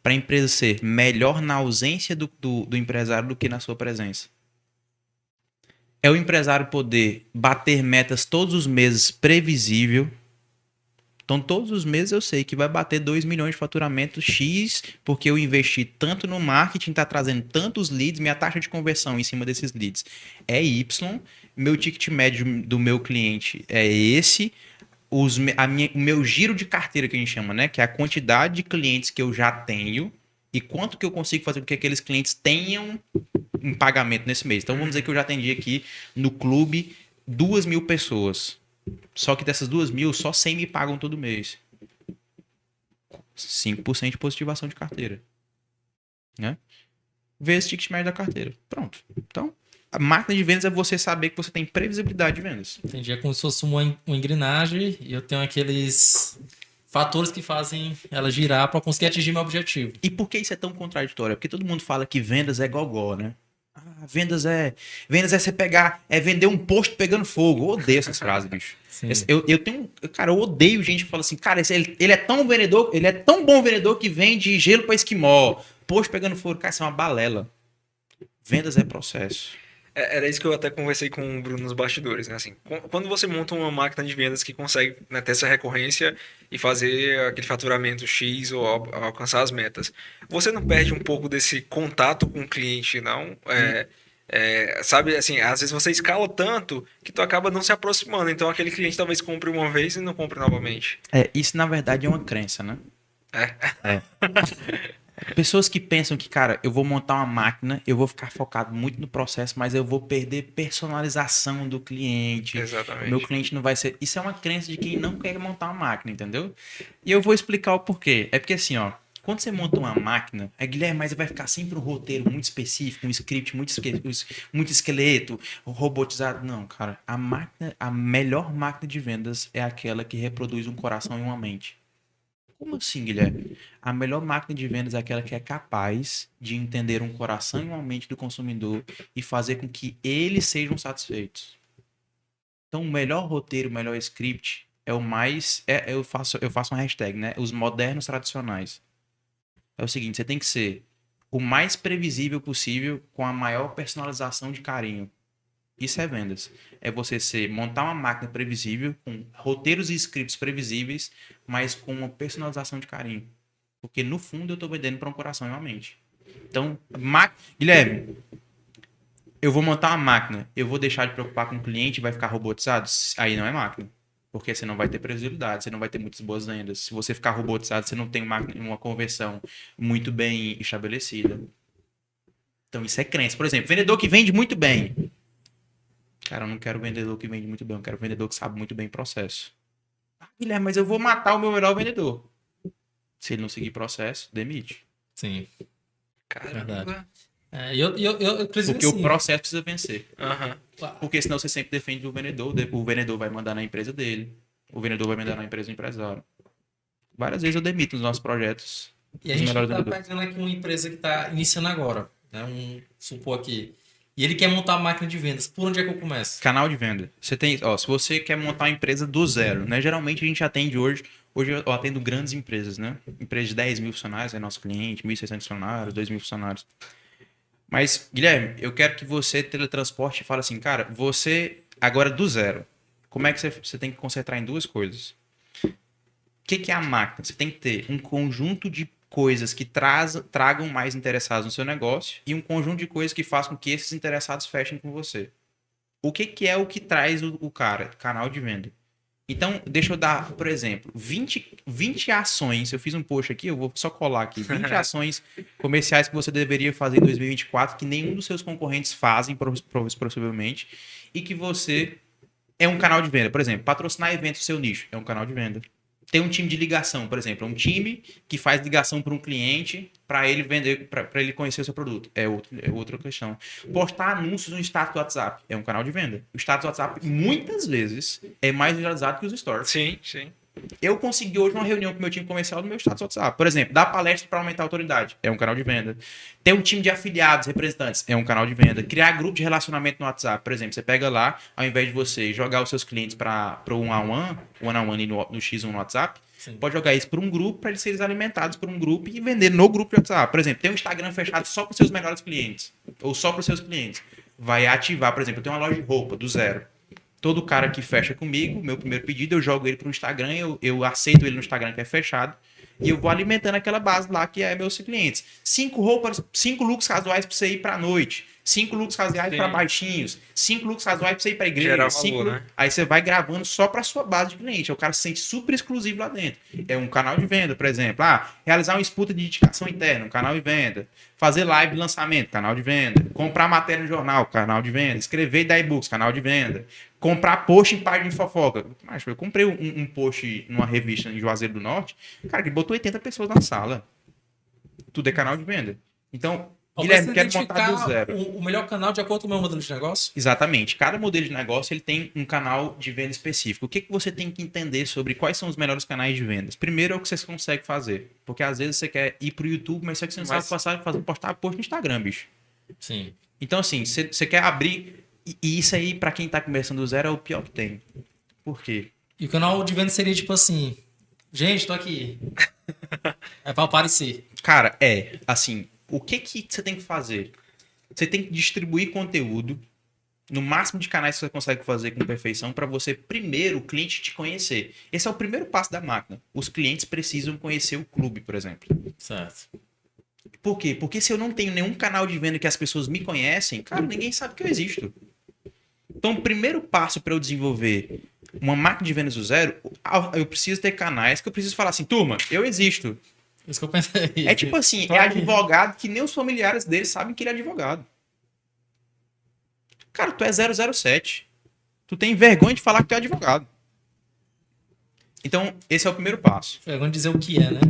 [SPEAKER 2] para a empresa ser melhor na ausência do empresário do que na sua presença. É o empresário poder bater metas todos os meses previsível, Então, todos os meses eu sei que vai bater 2 milhões de faturamento X, porque eu investi tanto no marketing, está trazendo tantos leads, minha taxa de conversão em cima desses leads é Y, meu ticket médio do meu cliente é esse, o meu giro de carteira que a gente chama, né? Que é a quantidade de clientes que eu já tenho e quanto que eu consigo fazer com que aqueles clientes tenham um pagamento nesse mês. Então, vamos dizer que eu já atendi aqui no clube 2.000 pessoas. Só que dessas 2.000, só 100 me pagam todo mês. 5% de positivação de carteira. Né? Vezes ticket médio da carteira. Pronto. Então, a máquina de vendas é você saber que você tem previsibilidade de vendas.
[SPEAKER 1] Entendi. É como se fosse uma engrenagem e eu tenho aqueles fatores que fazem ela girar para conseguir atingir meu objetivo.
[SPEAKER 2] E por que isso é tão contraditório? Porque todo mundo fala que vendas é gogó, né? Vendas é você pegar, é vender um posto pegando fogo. Eu odeio essas frases, bicho. Cara, eu odeio gente que fala assim, cara, ele é tão bom vendedor que vende gelo para esquimó, posto pegando fogo. Cara, isso é uma balela. Vendas é processo.
[SPEAKER 3] Era isso que eu até conversei com o Bruno nos bastidores, né? Assim, quando você monta uma máquina de vendas que consegue, né, ter essa recorrência e fazer aquele faturamento X ou alcançar as metas, você não perde um pouco desse contato com o cliente, não? Sabe, assim, às vezes você escala tanto que tu acaba não se aproximando. Então aquele cliente talvez compre uma vez e não compre novamente.
[SPEAKER 2] Isso na verdade é uma crença, né?
[SPEAKER 3] É.
[SPEAKER 2] Pessoas que pensam que, cara, eu vou montar uma máquina, eu vou ficar focado muito no processo, mas eu vou perder personalização do cliente.
[SPEAKER 3] Exatamente.
[SPEAKER 2] Meu cliente não vai ser... Isso é uma crença de quem não quer montar uma máquina, entendeu? E eu vou explicar o porquê. É porque assim, ó, quando você monta uma máquina, Guilherme, mas vai ficar sempre um roteiro muito específico, um script muito esqueleto, robotizado. Não, cara, a melhor máquina de vendas é aquela que reproduz um coração e uma mente. Como assim, Guilherme? A melhor máquina de vendas é aquela que é capaz de entender um coração e uma mente do consumidor e fazer com que eles sejam satisfeitos. Então, o melhor roteiro, o melhor script é o mais... eu faço uma hashtag, né? Os modernos tradicionais. É o seguinte, você tem que ser o mais previsível possível com a maior personalização de carinho. Isso é vendas. É você montar uma máquina previsível, com roteiros e scripts previsíveis, mas com uma personalização de carinho. Porque no fundo eu estou vendendo para um coração e uma mente. Então, Guilherme, eu vou montar uma máquina, eu vou deixar de preocupar com o cliente e vai ficar robotizado? Aí não é máquina. Porque você não vai ter previsibilidade, você não vai ter muitas boas vendas. Se você ficar robotizado, você não tem uma conversão muito bem estabelecida. Então isso é crença. Por exemplo, vendedor que vende muito bem. Cara, eu não quero vendedor que vende muito bem, eu quero vendedor que sabe muito bem o processo. Guilherme, mas eu vou matar o meu melhor vendedor. Se ele não seguir processo, demite.
[SPEAKER 1] Sim.
[SPEAKER 3] Caramba.
[SPEAKER 1] Verdade. Porque
[SPEAKER 2] o processo precisa vencer.
[SPEAKER 3] Uhum.
[SPEAKER 2] Porque senão você sempre defende o vendedor vai mandar na empresa dele, o vendedor vai mandar na empresa do empresário. Várias vezes eu demito nos nossos projetos.
[SPEAKER 1] E a gente está pegando aqui uma empresa que está iniciando agora, né? Supor aqui. E ele quer montar uma máquina de vendas. Por onde é que eu começo?
[SPEAKER 2] Canal de venda. Você tem, se você quer montar uma empresa do zero, né? Geralmente a gente atende hoje eu atendo grandes empresas, né? Empresas de 10 mil funcionários, é nosso cliente, 1.600 funcionários, 2.000 funcionários. Mas, Guilherme, eu quero que você teletransporte e fale assim, cara, você agora do zero, como é que você tem que concentrar em duas coisas? O que é a máquina? Você tem que ter um conjunto de coisas que tragam mais interessados no seu negócio e um conjunto de coisas que façam com que esses interessados fechem com você. O que é o que traz o cara? Canal de venda. Então, deixa eu dar, por exemplo, 20 ações. Eu fiz um post aqui, eu vou só colar aqui. 20 ações comerciais que você deveria fazer em 2024 que nenhum dos seus concorrentes fazem, possivelmente, e que você é um canal de venda. Por exemplo, patrocinar eventos do seu nicho é um canal de venda. Tem um time de ligação, por exemplo, um time que faz ligação para um cliente para ele vender, para ele conhecer o seu produto. É outra questão. Postar anúncios no status do WhatsApp é um canal de venda. O status do WhatsApp, muitas vezes, é mais visualizado que os stories.
[SPEAKER 3] Sim, sim.
[SPEAKER 2] Eu consegui hoje uma reunião com o meu time comercial no meu status do WhatsApp. Por exemplo, dar palestra para aumentar a autoridade. É um canal de venda. Ter um time de afiliados, representantes. É um canal de venda. Criar grupo de relacionamento no WhatsApp. Por exemplo, você pega lá, ao invés de você jogar os seus clientes para o one-on-one no X1 no WhatsApp, sim, pode jogar isso por um grupo para eles serem alimentados por um grupo e vender no grupo de WhatsApp. Por exemplo, tem um Instagram fechado só para os seus melhores clientes. Ou só para os seus clientes. Vai ativar, por exemplo, eu tenho uma loja de roupa do zero. Todo cara que fecha comigo, meu primeiro pedido, eu jogo ele pro Instagram, eu aceito ele no Instagram que é fechado, e eu vou alimentando aquela base lá que é meus clientes. 5 roupas, 5 looks casuais pra você ir pra noite, 5 looks casuais pra baixinhos, 5 looks casuais pra você ir pra igreja.
[SPEAKER 3] Gerar
[SPEAKER 2] 5
[SPEAKER 3] valor, né?
[SPEAKER 2] Aí você vai gravando só pra sua base de cliente. O cara se sente super exclusivo lá dentro. É um canal de venda, por exemplo. Realizar uma disputa de indicação interna, um canal de venda. Fazer live de lançamento, canal de venda. Comprar matéria no jornal, canal de venda. Escrever e dar e-books, canal de venda. Comprar post em página de fofoca. Mas eu comprei um post numa revista em Juazeiro do Norte, cara, que botou 80 pessoas na sala. Tudo é canal de venda. Então, Guilherme, quero montar do zero.
[SPEAKER 1] O melhor canal de acordo com o meu modelo de negócio?
[SPEAKER 2] Exatamente. Cada modelo de negócio ele tem um canal de venda específico. O que você tem que entender sobre quais são os melhores canais de vendas? Primeiro é o que você consegue fazer. Porque às vezes você quer ir pro YouTube, mas só que você não sabe postar post no Instagram, bicho.
[SPEAKER 1] Sim.
[SPEAKER 2] Então, assim, você quer abrir... E isso aí, pra quem tá começando do zero, é o pior que tem. Por quê?
[SPEAKER 1] E o canal de venda seria tipo assim... Gente, tô aqui. É pra aparecer.
[SPEAKER 2] Cara, assim, o que você tem que fazer? Você tem que distribuir conteúdo no máximo de canais que você consegue fazer com perfeição para você, primeiro, o cliente te conhecer. Esse é o primeiro passo da máquina. Os clientes precisam conhecer o clube, por exemplo.
[SPEAKER 1] Certo.
[SPEAKER 2] Por quê? Porque se eu não tenho nenhum canal de venda que as pessoas me conhecem, cara, ninguém sabe que eu existo. Então, o primeiro passo para eu desenvolver uma máquina de vendas do zero, eu preciso ter canais que eu preciso falar assim, turma, eu existo.
[SPEAKER 1] Isso que eu pensei.
[SPEAKER 2] É tipo assim, é advogado que nem os familiares dele sabem que ele é advogado. Cara, tu é 007. Tu tem vergonha de falar que tu é advogado. Então, esse é o primeiro passo.
[SPEAKER 1] Vergonha de dizer o que é, né?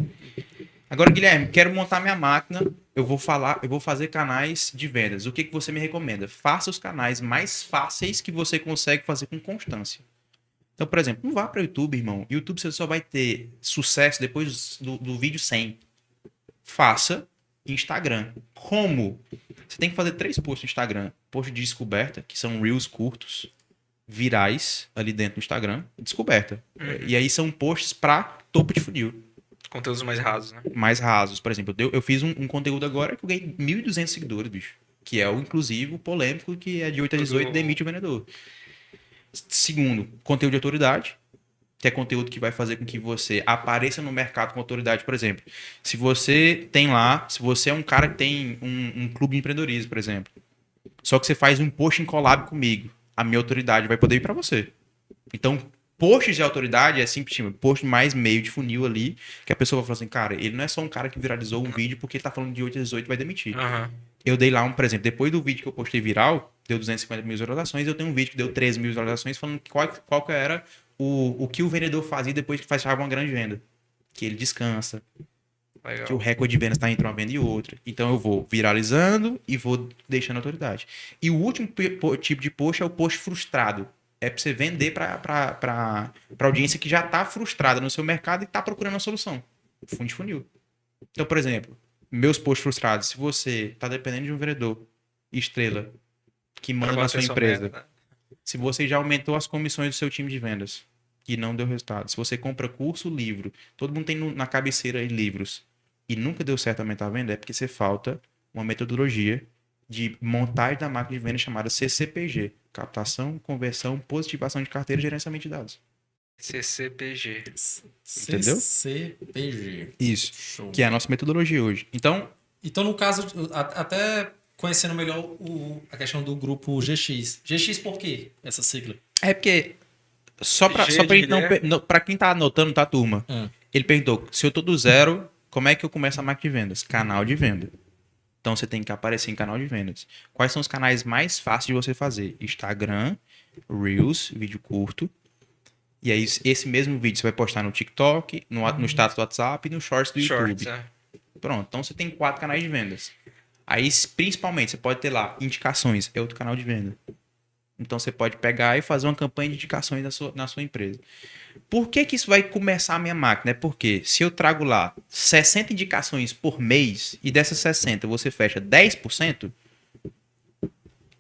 [SPEAKER 2] Agora, Guilherme, quero montar minha máquina. Eu vou fazer canais de vendas. O que você me recomenda? Faça os canais mais fáceis que você consegue fazer com constância. Então, por exemplo, não vá para o YouTube, irmão. YouTube você só vai ter sucesso depois do vídeo 100. Faça Instagram. Como? Você tem que fazer 3 posts no Instagram. Post de descoberta, que são reels curtos, virais ali dentro do Instagram. Descoberta. E aí são posts para topo de funil.
[SPEAKER 3] Conteúdos mais rasos, né?
[SPEAKER 2] Mais rasos. Por exemplo, eu fiz um conteúdo agora que eu ganhei 1.200 seguidores, bicho. Que é o inclusivo polêmico, que é de 8 a 18, demite o vendedor. Segundo, conteúdo de autoridade, que é conteúdo que vai fazer com que você apareça no mercado com autoridade. Por exemplo, se você é um cara que tem um clube de empreendedorismo, por exemplo, só que você faz um post em collab comigo, a minha autoridade vai poder ir para você. Então, posts de autoridade é simplesmente post mais meio de funil ali, que a pessoa vai falar assim, cara, ele não é só um cara que viralizou um vídeo porque ele tá falando de 8 a 18 vai demitir. Eu dei lá por exemplo, depois do vídeo que eu postei viral, deu 250 mil visualizações, eu tenho um vídeo que deu 13 mil visualizações falando qual que era o que o vendedor fazia depois que fechava uma grande venda. Que ele descansa. Legal. Que o recorde de vendas está entre uma venda e outra. Então eu vou viralizando e vou deixando a autoridade. E o último tipo de post é o post frustrado. É para você vender para audiência que já está frustrada no seu mercado e está procurando uma solução. Fundo de funil. Então, por exemplo, meus posts frustrados. Se você está dependendo de um vendedor estrela que manda na sua empresa, meta, né? Se você já aumentou as comissões do seu time de vendas e não deu resultado. Se você compra curso, livro, todo mundo tem na cabeceira aí livros e nunca deu certo aumentar a venda, é porque você falta uma metodologia de montagem da máquina de venda chamada CCPG. Captação, conversão, positivação de carteira e gerenciamento de dados.
[SPEAKER 3] CCPG.
[SPEAKER 2] Entendeu?
[SPEAKER 1] CCPG.
[SPEAKER 2] Isso.
[SPEAKER 1] Show.
[SPEAKER 2] Que é a nossa metodologia hoje. Então,
[SPEAKER 1] no caso, até conhecendo melhor a questão do grupo GX. GX por quê? Essa sigla?
[SPEAKER 2] É porque só pra gente não, pra quem tá anotando, tá, turma? Ele perguntou, se eu tô do zero, como é que eu começo a máquina de vendas? Canal de venda. Então você tem que aparecer em canal de vendas. Quais são os canais mais fáceis de você fazer? Instagram, Reels, vídeo curto. E aí esse mesmo vídeo você vai postar no TikTok, no status do WhatsApp e no Shorts do YouTube. Pronto, então você tem 4 canais de vendas. Aí, principalmente, você pode ter lá indicações, é outro canal de venda. Então você pode pegar e fazer uma campanha de indicações na sua empresa. Por que isso vai começar a minha máquina? É porque se eu trago lá 60 indicações por mês e dessas 60 você fecha 10%,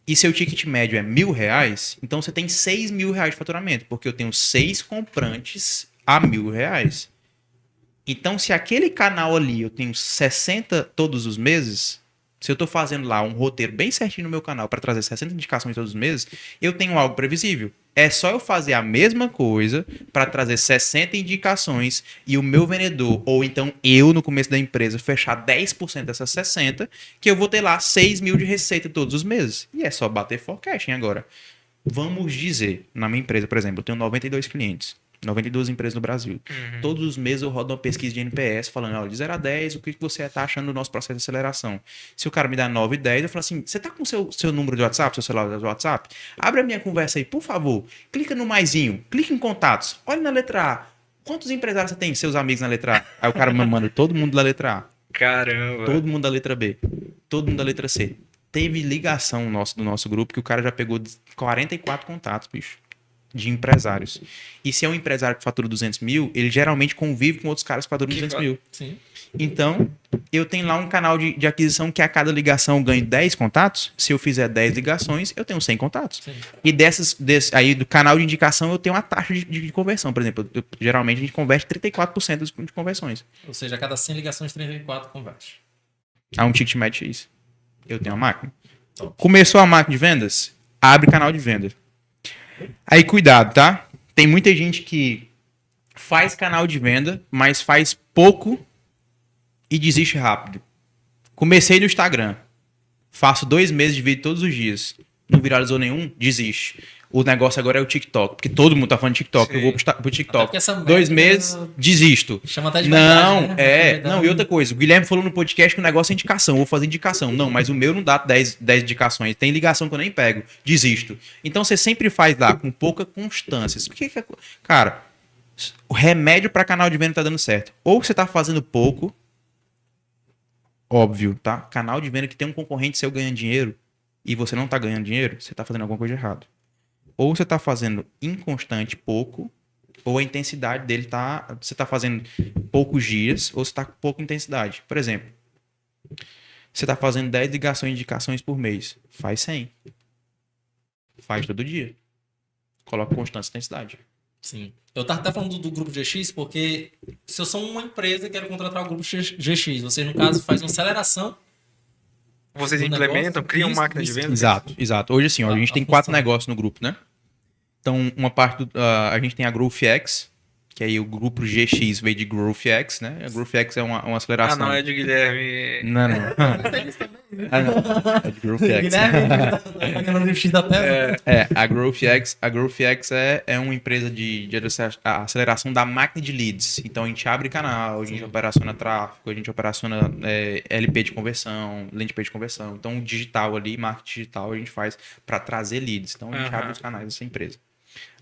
[SPEAKER 2] e seu ticket médio é R$1.000, então você tem R$6.000 de faturamento, porque eu tenho 6 comprantes a R$1.000. Então, se aquele canal ali eu tenho 60 todos os meses, Se eu tô fazendo lá um roteiro bem certinho no meu canal para trazer 60 indicações todos os meses, eu tenho algo previsível. É só eu fazer a mesma coisa para trazer 60 indicações e o meu vendedor, ou então eu no começo da empresa, fechar 10% dessas 60, que eu vou ter lá 6 mil de receita todos os meses. E é só bater forecasting agora. Vamos dizer, na minha empresa, por exemplo, eu tenho 92 clientes. 92 empresas no Brasil. Todos os meses eu rodo uma pesquisa de NPS falando, olha, de 0 a 10, o que você está achando do nosso processo de aceleração? Se o cara me dá 9 e 10, eu falo assim, você está com o seu número de WhatsApp, seu celular de WhatsApp? Abre a minha conversa aí, por favor. Clica no maisinho, clica em contatos, olha na letra A. Quantos empresários você tem, seus amigos na letra A? Aí o cara me manda todo mundo da letra A.
[SPEAKER 3] Caramba.
[SPEAKER 2] Todo mundo da letra B. Todo mundo da letra C. Teve ligação do nosso grupo que o cara já pegou 44 contatos, bicho, de empresários. E se é um empresário que fatura 200 mil, ele geralmente convive com outros caras que faturam 200 mil.
[SPEAKER 1] Sim.
[SPEAKER 2] Então, eu tenho lá um canal de aquisição que a cada ligação eu ganho 10 contatos. Se eu fizer 10 ligações, eu tenho 100 contatos. Sim. E aí do canal de indicação eu tenho uma taxa de conversão. Por exemplo, geralmente a gente converte 34% de conversões.
[SPEAKER 1] Ou seja, a cada 100 ligações, 34 converte.
[SPEAKER 2] Há um ticket match isso. Eu tenho a máquina. Começou a máquina de vendas? Abre canal de venda. Aí, cuidado, tá? Tem muita gente que faz canal de venda, mas faz pouco e desiste rápido. Comecei no Instagram. Faço 2 meses de vídeo todos os dias. Não viralizou nenhum? Desiste. O negócio agora é o TikTok. Porque todo mundo tá falando de TikTok. Sim. Eu vou pro TikTok. 2 meses, desisto.
[SPEAKER 1] Chama até de
[SPEAKER 2] não,
[SPEAKER 1] verdade, né?
[SPEAKER 2] Não, e outra coisa. O Guilherme falou no podcast que o negócio é indicação. Eu vou fazer indicação. Não, mas o meu não dá 10 indicações. Tem ligação que eu nem pego. Desisto. Então você sempre faz lá com pouca constância. Cara, o remédio para canal de venda tá dando certo. Ou você tá fazendo pouco. Óbvio, tá? Canal de venda que tem um concorrente seu ganhando dinheiro e você não tá ganhando dinheiro, você tá fazendo alguma coisa errada. Ou você tá fazendo inconstante pouco, ou a intensidade dele tá... Você tá fazendo poucos dias, ou você tá com pouca intensidade. Por exemplo, você tá fazendo 10 ligações de indicações por mês. Faz 100. Faz todo dia. Coloca constância e intensidade.
[SPEAKER 1] Sim. Eu tava até falando do grupo GX, porque se eu sou uma empresa e quero contratar o grupo GX, vocês, no caso, fazem uma aceleração.
[SPEAKER 3] Vocês implementam, criam máquina de venda?
[SPEAKER 2] Exato. Hoje, assim, ó, a gente tem 4 negócios no grupo, né? Então, uma parte a gente tem a GrowthX, que aí o grupo GX veio de GrowthX, né? A GrowthX é uma aceleração.
[SPEAKER 3] Ah, não, é de Guilherme.
[SPEAKER 2] Não. É de GrowthX.
[SPEAKER 1] Guilherme da Tesla.
[SPEAKER 2] A GrowthX é uma empresa de aceleração da máquina de leads. Então, a gente abre canal, a gente operaciona tráfego, a gente operaciona LP de conversão, landing page de conversão. Então, digital ali, marketing digital, a gente faz para trazer leads. Então, a gente abre os canais dessa empresa.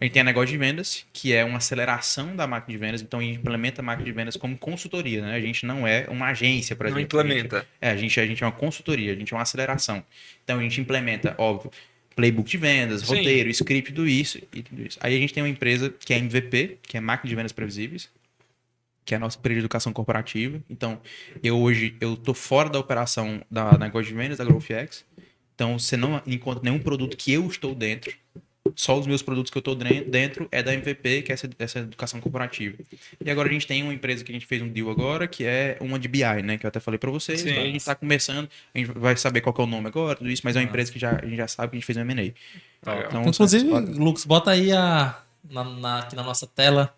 [SPEAKER 2] A gente tem a negócio de vendas, que é uma aceleração da máquina de vendas. Então, a gente implementa a máquina de vendas como consultoria, né? A gente não é uma agência, por exemplo.
[SPEAKER 3] Não implementa.
[SPEAKER 2] A gente é uma consultoria, a gente é uma aceleração. Então, a gente implementa, óbvio, playbook de vendas, roteiro, script, tudo isso. Aí a gente tem uma empresa que é MVP, que é máquina de vendas previsíveis, que é a nossa empresa de educação corporativa. Então, hoje eu tô fora da operação da negócio de vendas, da GrowthX. Então, você não encontra nenhum produto que eu estou dentro. Só os meus produtos que eu estou dentro é da MVP, que é essa educação corporativa. E agora a gente tem uma empresa que a gente fez um deal agora, que é uma de BI, né? Que eu até falei para vocês. Sim. A gente está começando, a gente vai saber qual que é o nome agora, tudo isso, mas é uma empresa que a gente já sabe que a gente fez um M&A.
[SPEAKER 1] Então, inclusive, Lucas, bota aí aqui na nossa tela,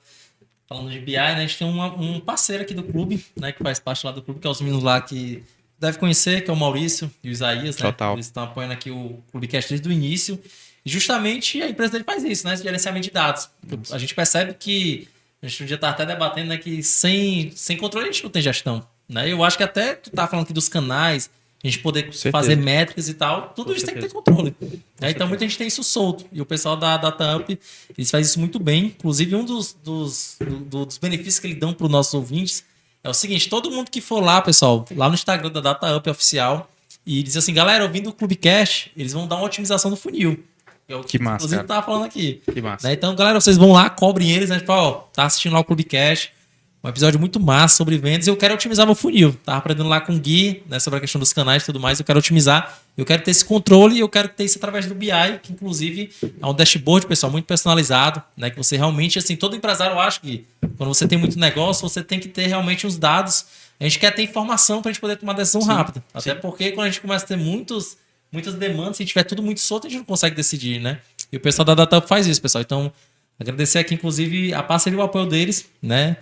[SPEAKER 1] falando de BI, né? A gente tem um parceiro aqui do clube, né? Que faz parte lá do clube, que é os meninos lá que deve conhecer, que é o Maurício e o Isaías, né?
[SPEAKER 2] Total.
[SPEAKER 1] Eles estão apoiando aqui o Clubecast desde o início. E justamente a empresa dele faz isso, né? Esse gerenciamento de dados. A gente percebe que a gente um dia tá até debatendo, né, que sem controle a gente não tem gestão, né? Eu acho que até tu tá falando aqui dos canais, a gente poder fazer métricas e tal, tudo isso tem que ter controle. Né? Então muita gente tem isso solto. E o pessoal da DataUp, eles fazem isso muito bem. Inclusive, um dos benefícios que eles dão para os nossos ouvintes é o seguinte: todo mundo que for lá, pessoal, lá no Instagram da DataUp oficial, e diz assim, galera, ouvindo o Clubecast, eles vão dar uma otimização no funil.
[SPEAKER 2] Que massa,
[SPEAKER 1] inclusive, tava falando aqui.
[SPEAKER 2] Que massa.
[SPEAKER 1] Né? Então, galera, vocês vão lá, cobrem eles, né? Tipo, ó, tá assistindo lá o Clubecast, um episódio muito massa sobre vendas, e eu quero otimizar meu funil. Tava aprendendo lá com o Gui, né, sobre a questão dos canais e tudo mais, eu quero otimizar, eu quero ter esse controle e eu quero ter isso através do BI, que inclusive é um dashboard, pessoal, muito personalizado, né? Que você realmente, assim, todo empresário, eu acho que quando você tem muito negócio, você tem que ter realmente os dados A gente quer ter informação pra gente poder tomar decisão
[SPEAKER 2] Sim,
[SPEAKER 1] rápida. Até
[SPEAKER 2] sim.
[SPEAKER 1] porque quando a gente começa a ter muitas demandas, se tiver tudo muito solto, a gente não consegue decidir, né? E o pessoal da DataUp faz isso, pessoal. Então, agradecer aqui, inclusive, a parceria e o apoio deles, né?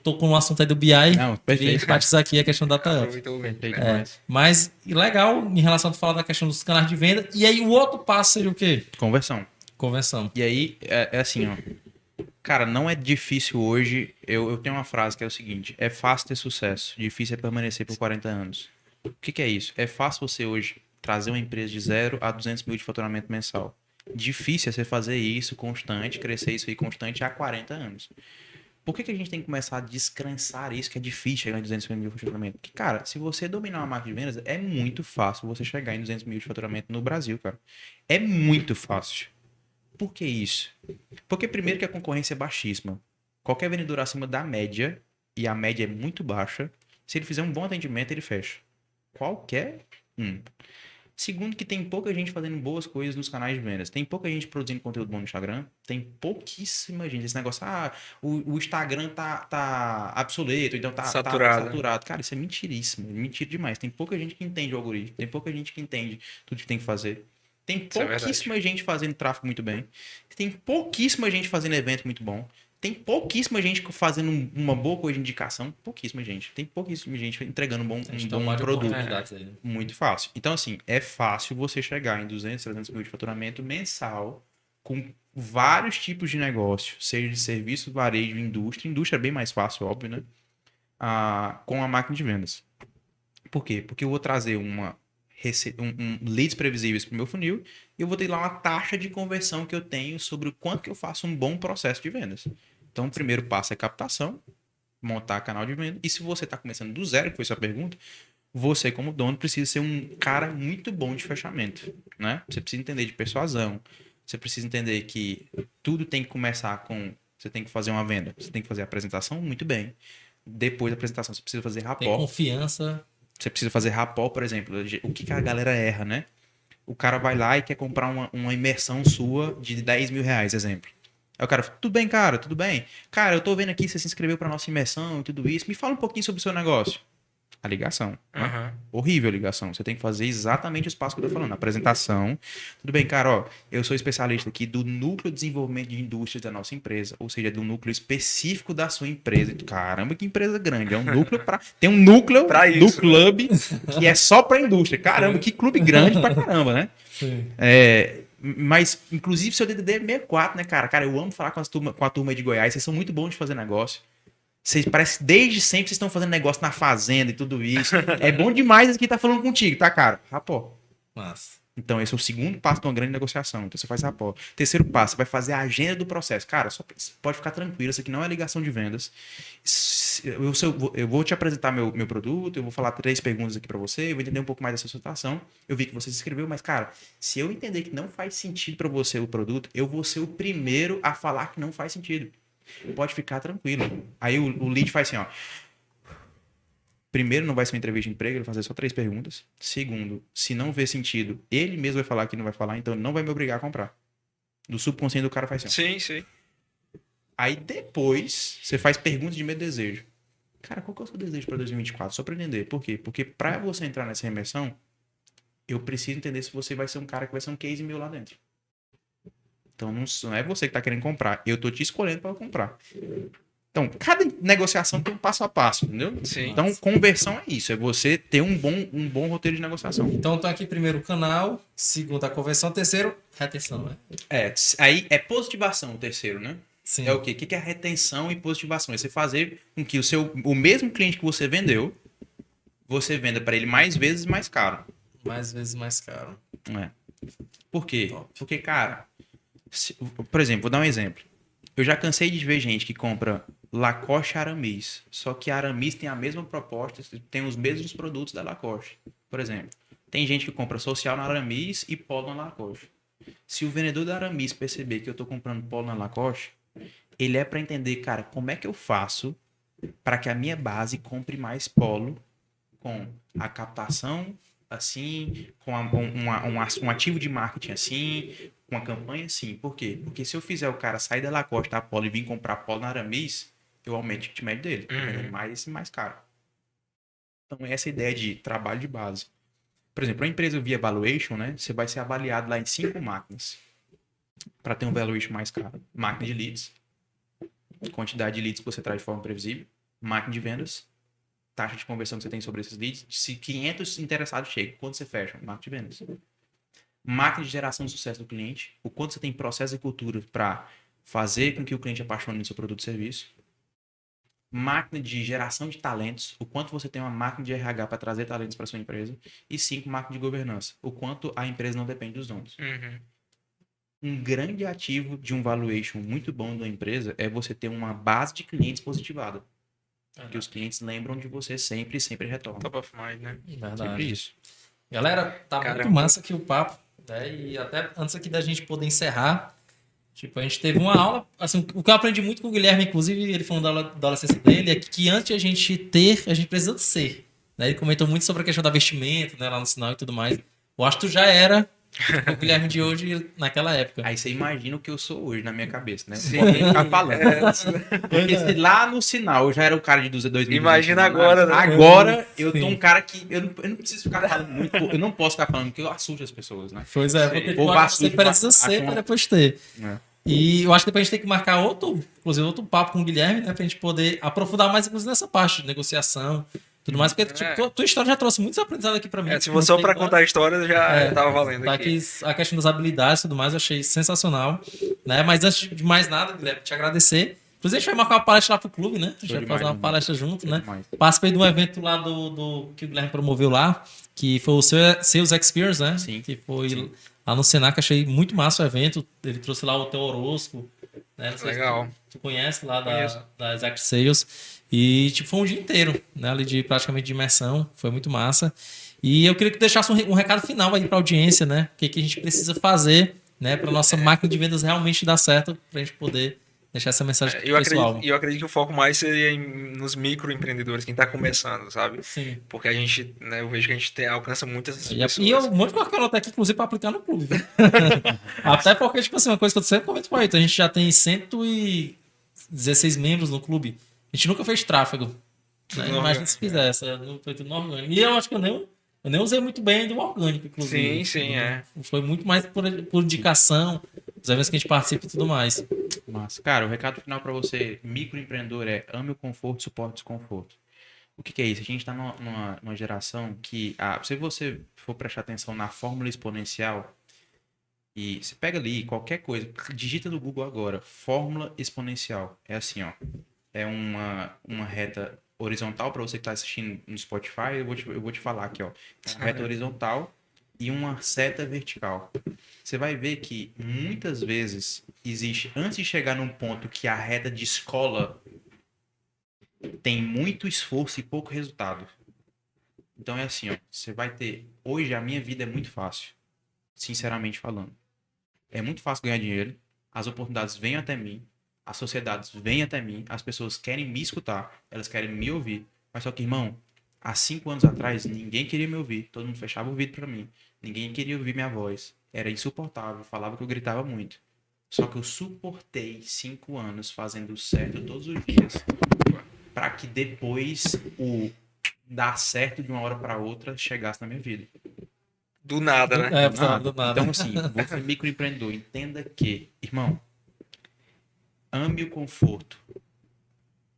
[SPEAKER 1] Tô com o assunto aí do BI.
[SPEAKER 2] Não,
[SPEAKER 1] Queria
[SPEAKER 2] perfeito.
[SPEAKER 1] enfatizar aqui a questão da DataUp.
[SPEAKER 3] Aproveitou bem.
[SPEAKER 2] Perfeito
[SPEAKER 1] É,
[SPEAKER 2] demais.
[SPEAKER 1] mas e legal em relação a tu falar da questão dos canais de venda. E aí o outro passo seria o quê?
[SPEAKER 2] Conversão.
[SPEAKER 1] Convenção.
[SPEAKER 2] E aí, é assim, ó. Cara, não é difícil hoje. Eu tenho uma frase que é o seguinte: é fácil ter sucesso, difícil é permanecer por 40 anos. O que é isso? É fácil você hoje trazer uma empresa de 0 a 200 mil de faturamento mensal. Difícil é você fazer isso constante, crescer isso aí constante há 40 anos. Por que a gente tem que começar a descrençar isso, que é difícil chegar em 200 mil de faturamento? Porque, cara, se você dominar uma marca de vendas, é muito fácil você chegar em 200 mil de faturamento no Brasil, cara. É muito fácil. Por que isso? Porque primeiro que a concorrência é baixíssima. Qualquer vendedor acima da média, e a média é muito baixa, se ele fizer um bom atendimento, ele fecha. Qualquer um. Segundo que tem pouca gente fazendo boas coisas nos canais de vendas. Tem pouca gente produzindo conteúdo bom no Instagram. Tem pouquíssima gente. Esse negócio, o Instagram tá obsoleto, então tá saturado. Cara, isso é mentiríssimo. É mentira demais. Tem pouca gente que entende o algoritmo. Tem pouca gente que entende tudo que tem que fazer. Tem
[SPEAKER 3] Isso é
[SPEAKER 2] pouquíssima gente fazendo tráfego muito bem. Tem pouquíssima gente fazendo evento muito bom. Tem pouquíssima gente fazendo uma boa coisa de indicação. Pouquíssima gente. Tem pouquíssima gente entregando um bom produto.
[SPEAKER 1] Aí.
[SPEAKER 2] Muito fácil. Então, assim, é fácil você chegar em 200, 300 mil de faturamento mensal com vários tipos de negócio, seja de serviço, varejo, indústria. Indústria é bem mais fácil, óbvio, né? Com a máquina de vendas. Por quê? Porque eu vou trazer leads previsíveis para o meu funil e eu vou ter lá uma taxa de conversão que eu tenho sobre o quanto que eu faço um bom processo de vendas. Então, o primeiro passo é captação, montar canal de venda. E se você está começando do zero, que foi sua pergunta, você, como dono, precisa ser um cara muito bom de fechamento, né? Você precisa entender de persuasão, você precisa entender que tudo tem que começar com... Você tem que fazer uma venda, você tem que fazer a apresentação muito bem. Depois da apresentação, você precisa fazer
[SPEAKER 1] Tem
[SPEAKER 2] rapport.
[SPEAKER 1] confiança.
[SPEAKER 2] Você precisa fazer rapport, por exemplo. O que a galera erra, né? O cara vai lá e quer comprar uma imersão sua de 10 mil reais, exemplo. Aí o cara fala, tudo bem, cara, tudo bem. Cara, eu tô vendo aqui que você se inscreveu pra nossa imersão e tudo isso. Me fala um pouquinho sobre o seu negócio. A ligação. Né? Horrível a ligação. Você tem que fazer exatamente os passos que eu tô falando. Apresentação. Tudo bem, cara, ó, eu sou especialista aqui do núcleo de desenvolvimento de indústrias da nossa empresa, ou seja, do núcleo específico da sua empresa. Caramba, que empresa grande. É um núcleo para tem um núcleo
[SPEAKER 3] Pra
[SPEAKER 2] do
[SPEAKER 3] isso,
[SPEAKER 2] clube que é só para indústria. Caramba, que clube grande pra caramba, né?
[SPEAKER 1] Sim.
[SPEAKER 2] Mas, inclusive, seu DDD é 64, né, cara? Cara, eu amo falar com a turma aí de Goiás. Vocês são muito bons de fazer negócio. Vocês parece que desde sempre vocês estão fazendo negócio na fazenda e tudo isso. É bom demais aqui estar falando contigo, tá, cara? Rapó.
[SPEAKER 1] Massa.
[SPEAKER 2] Então, esse é o segundo passo de uma grande negociação. Então, você faz rapport. Terceiro passo, você vai fazer a agenda do processo. Cara, só pode ficar tranquilo, isso aqui não é ligação de vendas. Eu vou te apresentar meu produto, eu vou falar 3 perguntas aqui para você, eu vou entender um pouco mais da sua situação. Eu vi que você se inscreveu, mas, cara, se eu entender que não faz sentido para você o produto, eu vou ser o primeiro a falar que não faz sentido. Pode ficar tranquilo. Aí o lead faz assim, ó. Primeiro, não vai ser uma entrevista de emprego, ele vai fazer só 3 perguntas. Segundo, se não vê sentido, ele mesmo vai falar que não vai falar, então ele não vai me obrigar a comprar. Do subconsciente do cara faz assim.
[SPEAKER 3] Sim, sim.
[SPEAKER 2] Aí depois, você faz perguntas de meu desejo. Cara, qual que é o seu desejo para 2024? Só para entender. Por quê? Porque para você entrar nessa imersão, eu preciso entender se você vai ser um cara que vai ser um case meu lá dentro. Então não é você que tá querendo comprar. Eu tô te escolhendo para comprar. Então, cada negociação tem um passo a passo, entendeu?
[SPEAKER 3] Sim.
[SPEAKER 2] Então, conversão é isso. É você ter um bom roteiro de negociação.
[SPEAKER 1] Então tá aqui primeiro o canal, segundo a conversão, terceiro, retenção, né?
[SPEAKER 2] Aí é positivação o terceiro, né?
[SPEAKER 1] Sim.
[SPEAKER 2] É o quê? O que é retenção e positivação? É você fazer com que o mesmo cliente que você vendeu, você venda para ele mais vezes mais caro.
[SPEAKER 1] Mais vezes mais caro.
[SPEAKER 2] É. Por quê?
[SPEAKER 1] Top.
[SPEAKER 2] Porque, cara, por exemplo, vou dar um exemplo. Eu já cansei de ver gente que compra Lacoste e Aramis. Só que a Aramis tem a mesma proposta, tem os mesmos produtos da Lacoste. Por exemplo, tem gente que compra social na Aramis e polo na Lacoste. Se o vendedor da Aramis perceber que eu estou comprando polo na Lacoste, ele é para entender, cara, como é que eu faço para que a minha base compre mais polo com a captação assim, com um ativo de marketing assim, com uma campanha assim. Por quê? Porque se eu fizer o cara sair da Lacoste, da Polo e vir comprar polo na Aramis, eu aumento o ticket médio dele. Mais caro. Então, essa ideia de trabalho de base. Por exemplo, a empresa via valuation, né? Você vai ser avaliado lá em 5 máquinas para ter um valuation mais caro. Máquina de leads, quantidade de leads que você traz de forma previsível, máquina de vendas, taxa de conversão que você tem sobre esses leads. Se 500 interessados chegam, quanto você fecha? Máquina de vendas. Máquina de geração de sucesso do cliente, o quanto você tem processo e cultura para fazer com que o cliente apaixone no seu produto e serviço. Máquina de geração de talentos, o quanto você tem uma máquina de RH para trazer talentos para sua empresa. E 5, máquina de governança, o quanto a empresa não depende dos donos. Um grande ativo de um valuation muito bom da empresa é você ter uma base de clientes positivada. Que os clientes lembram de você sempre e sempre retornam.
[SPEAKER 3] Top of mind, né?
[SPEAKER 1] Verdade.
[SPEAKER 2] Sempre isso.
[SPEAKER 1] Galera, tá
[SPEAKER 3] Caramba.
[SPEAKER 1] muito massa aqui o papo, né? E até antes aqui da gente poder encerrar, tipo, a gente teve uma aula, assim, o que eu aprendi muito com o Guilherme, inclusive, ele falando da adolescência dele, é que antes de a gente ter, a gente precisa de ser, né? Ele comentou muito sobre a questão da vestimenta, né, lá no sinal e tudo mais. Eu acho que tu já era o Guilherme de hoje naquela época.
[SPEAKER 2] Aí você imagina o que eu sou hoje na minha cabeça, né?
[SPEAKER 3] Sim.
[SPEAKER 2] Vou ficar falando. Porque se lá no sinal eu já era o cara de 2000.
[SPEAKER 3] Imagina agora, né?
[SPEAKER 2] Agora eu
[SPEAKER 1] Sim.
[SPEAKER 2] tô um cara que eu não preciso ficar falando muito, eu não posso ficar falando porque eu assusto as pessoas, né?
[SPEAKER 1] Pois é, porque
[SPEAKER 2] Ou
[SPEAKER 1] tu acha que você
[SPEAKER 2] assusta,
[SPEAKER 1] precisa ser
[SPEAKER 2] acha-
[SPEAKER 1] para depois ter.
[SPEAKER 2] É.
[SPEAKER 1] E eu acho que depois a gente tem que marcar inclusive outro papo com o Guilherme, né? Pra gente poder aprofundar mais, inclusive, nessa parte de negociação, tudo mais, porque tipo, tua história já trouxe muitos aprendizados aqui pra mim.
[SPEAKER 3] Se fosse só pra contar a história, já tava valendo
[SPEAKER 1] Tá
[SPEAKER 3] aqui.
[SPEAKER 1] aqui a questão das habilidades e tudo mais, eu achei sensacional, né? Mas antes de mais nada, Guilherme, te agradecer. Inclusive, a gente vai marcar uma palestra lá pro clube, né? A gente vai
[SPEAKER 2] demais,
[SPEAKER 1] fazer uma
[SPEAKER 2] né?
[SPEAKER 1] palestra junto, né?
[SPEAKER 2] Demais.
[SPEAKER 1] Participei de um evento lá que o Guilherme promoveu lá, que foi o Sales Experience, né?
[SPEAKER 2] Sim.
[SPEAKER 1] Que foi lá no Senac, achei muito massa o evento. Ele trouxe lá o Teu Orosco, né? Não sei se
[SPEAKER 3] Legal.
[SPEAKER 1] tu conhece lá
[SPEAKER 3] Conheço.
[SPEAKER 1] da Exact Sales. E tipo, foi um dia inteiro, né? Ali de praticamente de imersão. Foi muito massa. E eu queria que tu deixasse um recado final aí pra audiência, né? O que a gente precisa fazer, né? Pra nossa máquina de vendas realmente dar certo, pra gente poder deixar essa mensagem pro pessoal.
[SPEAKER 3] Eu acredito que o foco mais seria nos microempreendedores, quem tá começando, sabe?
[SPEAKER 1] Sim.
[SPEAKER 3] Porque a gente, né, eu vejo que a gente alcança muitas
[SPEAKER 1] E
[SPEAKER 3] pessoas.
[SPEAKER 1] eu, um monte de coisa que eu anotei aqui, inclusive, pra aplicar no clube. Viu? Até porque, tipo assim, uma coisa que eu sempre comento com a Ayrton, a gente já tem 116 membros no clube. A gente nunca fez tráfego.
[SPEAKER 3] Tudo
[SPEAKER 1] Né?
[SPEAKER 3] no
[SPEAKER 1] Imagina
[SPEAKER 3] orgânico.
[SPEAKER 1] se fizesse, foi tudo no orgânico. E eu acho que eu nem usei muito bem do orgânico, inclusive.
[SPEAKER 3] Sim, é.
[SPEAKER 1] Foi muito mais por indicação, os eventos que a gente participa e tudo mais.
[SPEAKER 2] Mas, cara, o recado final para você, microempreendedor, é ame o conforto, suporte o desconforto. O que é isso? A gente está numa geração que, se você for prestar atenção na fórmula exponencial, e você pega ali qualquer coisa, digita no Google agora, fórmula exponencial. É assim, ó. É uma reta horizontal para você que está assistindo no Spotify. Eu vou te falar aqui, ó. É uma reta horizontal e uma seta vertical. Você vai ver que muitas vezes existe, antes de chegar num ponto que a reta descola, tem muito esforço e pouco resultado. Então é assim, ó. Você vai ter. Hoje a minha vida é muito fácil. Sinceramente falando. É muito fácil ganhar dinheiro. As oportunidades vêm até mim. As sociedades vêm até mim. As pessoas querem me escutar. Elas querem me ouvir. Mas só que, irmão, há 5 anos atrás, ninguém queria me ouvir. Todo mundo fechava o ouvido pra mim. Ninguém queria ouvir minha voz. Era insuportável. Falava que eu gritava muito. Só que eu suportei 5 anos fazendo certo todos os dias. Para que depois o dar certo de uma hora para outra chegasse na minha vida.
[SPEAKER 3] Do nada, né?
[SPEAKER 1] É,
[SPEAKER 2] Nada.
[SPEAKER 1] do nada.
[SPEAKER 2] Então, assim, você microempreendedor, entenda que, irmão, ame o conforto.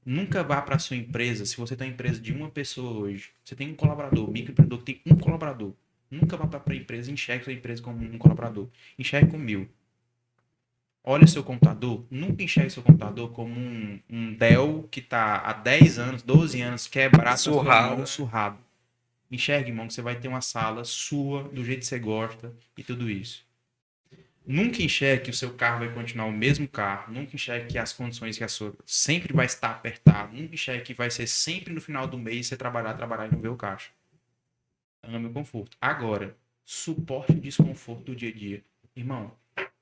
[SPEAKER 2] Nunca vá para sua empresa, se você tem uma empresa de uma pessoa hoje, você tem um colaborador, microempreendedor que tem um colaborador. Nunca vá para a empresa e enxergue sua empresa como um colaborador. Enxergue como 1000. Olha seu computador, nunca enxergue seu computador como um Dell que está há 10 anos, 12 anos, quebrado, surrado. Enxergue, irmão, que você vai ter uma sala sua, do jeito que você gosta e tudo isso. Nunca enxergue que o seu carro vai continuar o mesmo carro. Nunca enxergue que as condições que a sua sempre vai estar apertado. Nunca enxergue que vai ser sempre no final do mês você trabalhar e não ver o caixa. Ame o conforto. Agora, suporte o desconforto do dia a dia. Irmão,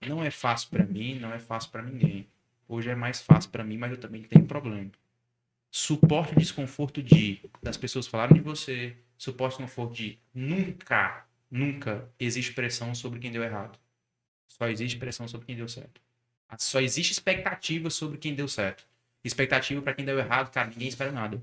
[SPEAKER 2] não é fácil para mim, não é fácil para ninguém. Hoje é mais fácil para mim, mas eu também tenho problema. Suporte o desconforto das pessoas falarem de você. Suporte o desconforto de nunca existe pressão sobre quem deu errado. Só existe pressão sobre quem deu certo. Só existe expectativa sobre quem deu certo. Expectativa para quem deu errado, cara, ninguém espera nada.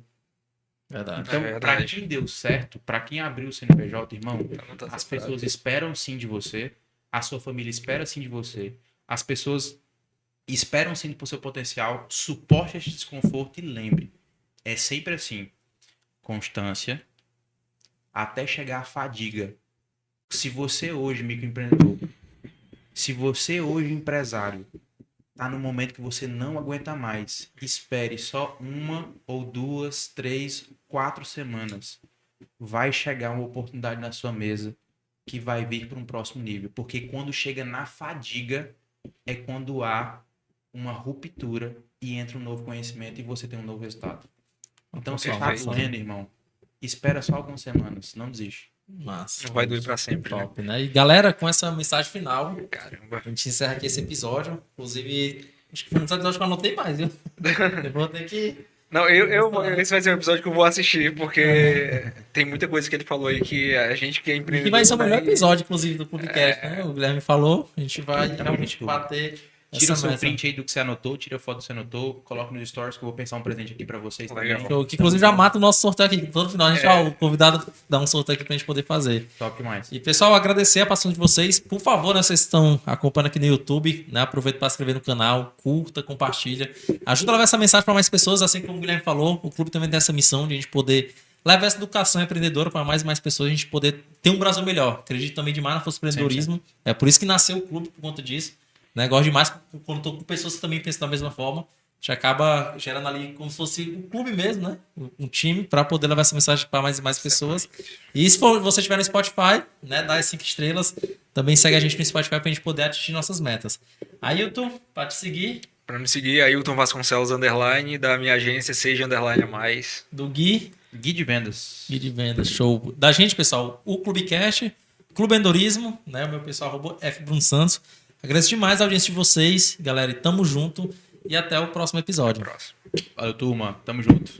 [SPEAKER 1] Verdade.
[SPEAKER 2] Então,
[SPEAKER 3] É
[SPEAKER 2] para
[SPEAKER 3] verdade.
[SPEAKER 2] quem deu certo, para quem abriu o CNPJ, irmão,
[SPEAKER 3] Não tá
[SPEAKER 2] as
[SPEAKER 3] separado.
[SPEAKER 2] pessoas esperam sim de você, a sua família espera sim de você, as pessoas esperam sim por seu potencial, suporte este desconforto e lembre, é sempre assim, constância até chegar à fadiga. Se você hoje, microempreendedor, se você hoje, empresário, tá no momento que você não aguenta mais, espere só 1 ou 2, 3, 4 semanas. Vai chegar uma oportunidade na sua mesa que vai vir para um próximo nível. Porque quando chega na fadiga, é quando há uma ruptura e entra um novo conhecimento e você tem um novo resultado. Então, você está
[SPEAKER 3] Perfeito.
[SPEAKER 2] doendo, irmão. Espera só algumas semanas, não desiste.
[SPEAKER 1] Massa.
[SPEAKER 3] Não vai doer pra sempre, né?
[SPEAKER 1] Top, né? E galera, com essa mensagem final,
[SPEAKER 3] Caramba.
[SPEAKER 1] a gente encerra aqui esse episódio. Inclusive, acho que foi um dos episódios que eu anotei mais, viu? Eu vou ter que.
[SPEAKER 3] Não, esse vai ser um episódio que eu vou assistir, porque tem muita coisa que ele falou aí que a gente que é
[SPEAKER 1] E
[SPEAKER 3] empreendedor...
[SPEAKER 1] que vai ser o melhor
[SPEAKER 3] né,
[SPEAKER 1] episódio, inclusive, do Clubecast, né? O Guilherme falou, a gente vai realmente bater.
[SPEAKER 2] Tira o
[SPEAKER 1] essa
[SPEAKER 2] seu
[SPEAKER 1] meta.
[SPEAKER 2] print aí do que você anotou, tira a foto que você anotou, coloca nos stories que eu vou pensar um presente aqui pra vocês
[SPEAKER 3] Legal.
[SPEAKER 2] também.
[SPEAKER 1] Show, que inclusive já mata o nosso sorteio aqui. Todo final a gente, ó, o convidado dá um sorteio aqui pra gente poder fazer.
[SPEAKER 2] Top demais.
[SPEAKER 1] E pessoal, agradecer a participação de vocês. Por favor, né, vocês estão acompanhando aqui no YouTube, né? Aproveita para se inscrever no canal, curta, compartilha. Ajuda a levar essa mensagem para mais pessoas, assim como o Guilherme falou. O clube também tem essa missão de a gente poder levar essa educação empreendedora para mais e mais pessoas, a gente poder ter um Brasil melhor. Acredito também demais na força do empreendedorismo. É por isso que nasceu o clube, por conta disso. Né? Gosto demais quando estou com pessoas que também pensam da mesma forma. A gente acaba gerando ali como se fosse um clube mesmo, né? Um time para poder levar essa mensagem para mais e mais pessoas. E se for, você estiver no Spotify, né? Dá as 5 estrelas. Também segue a gente no Spotify para a gente poder atingir nossas metas. Ailton, para te seguir.
[SPEAKER 3] Pra me seguir, Ailton Vasconcelos _, da minha agência Seja _ a mais.
[SPEAKER 1] Do Gui.
[SPEAKER 2] Gui de vendas.
[SPEAKER 1] Gui de vendas, show. Da gente, pessoal, o Clubecast, Clube Endorismo, né? O meu pessoal, @FBrunoSantos. Agradeço demais a audiência de vocês, galera. E tamo junto. E até o próximo episódio.
[SPEAKER 3] Próximo.
[SPEAKER 2] Valeu, turma. Tamo junto.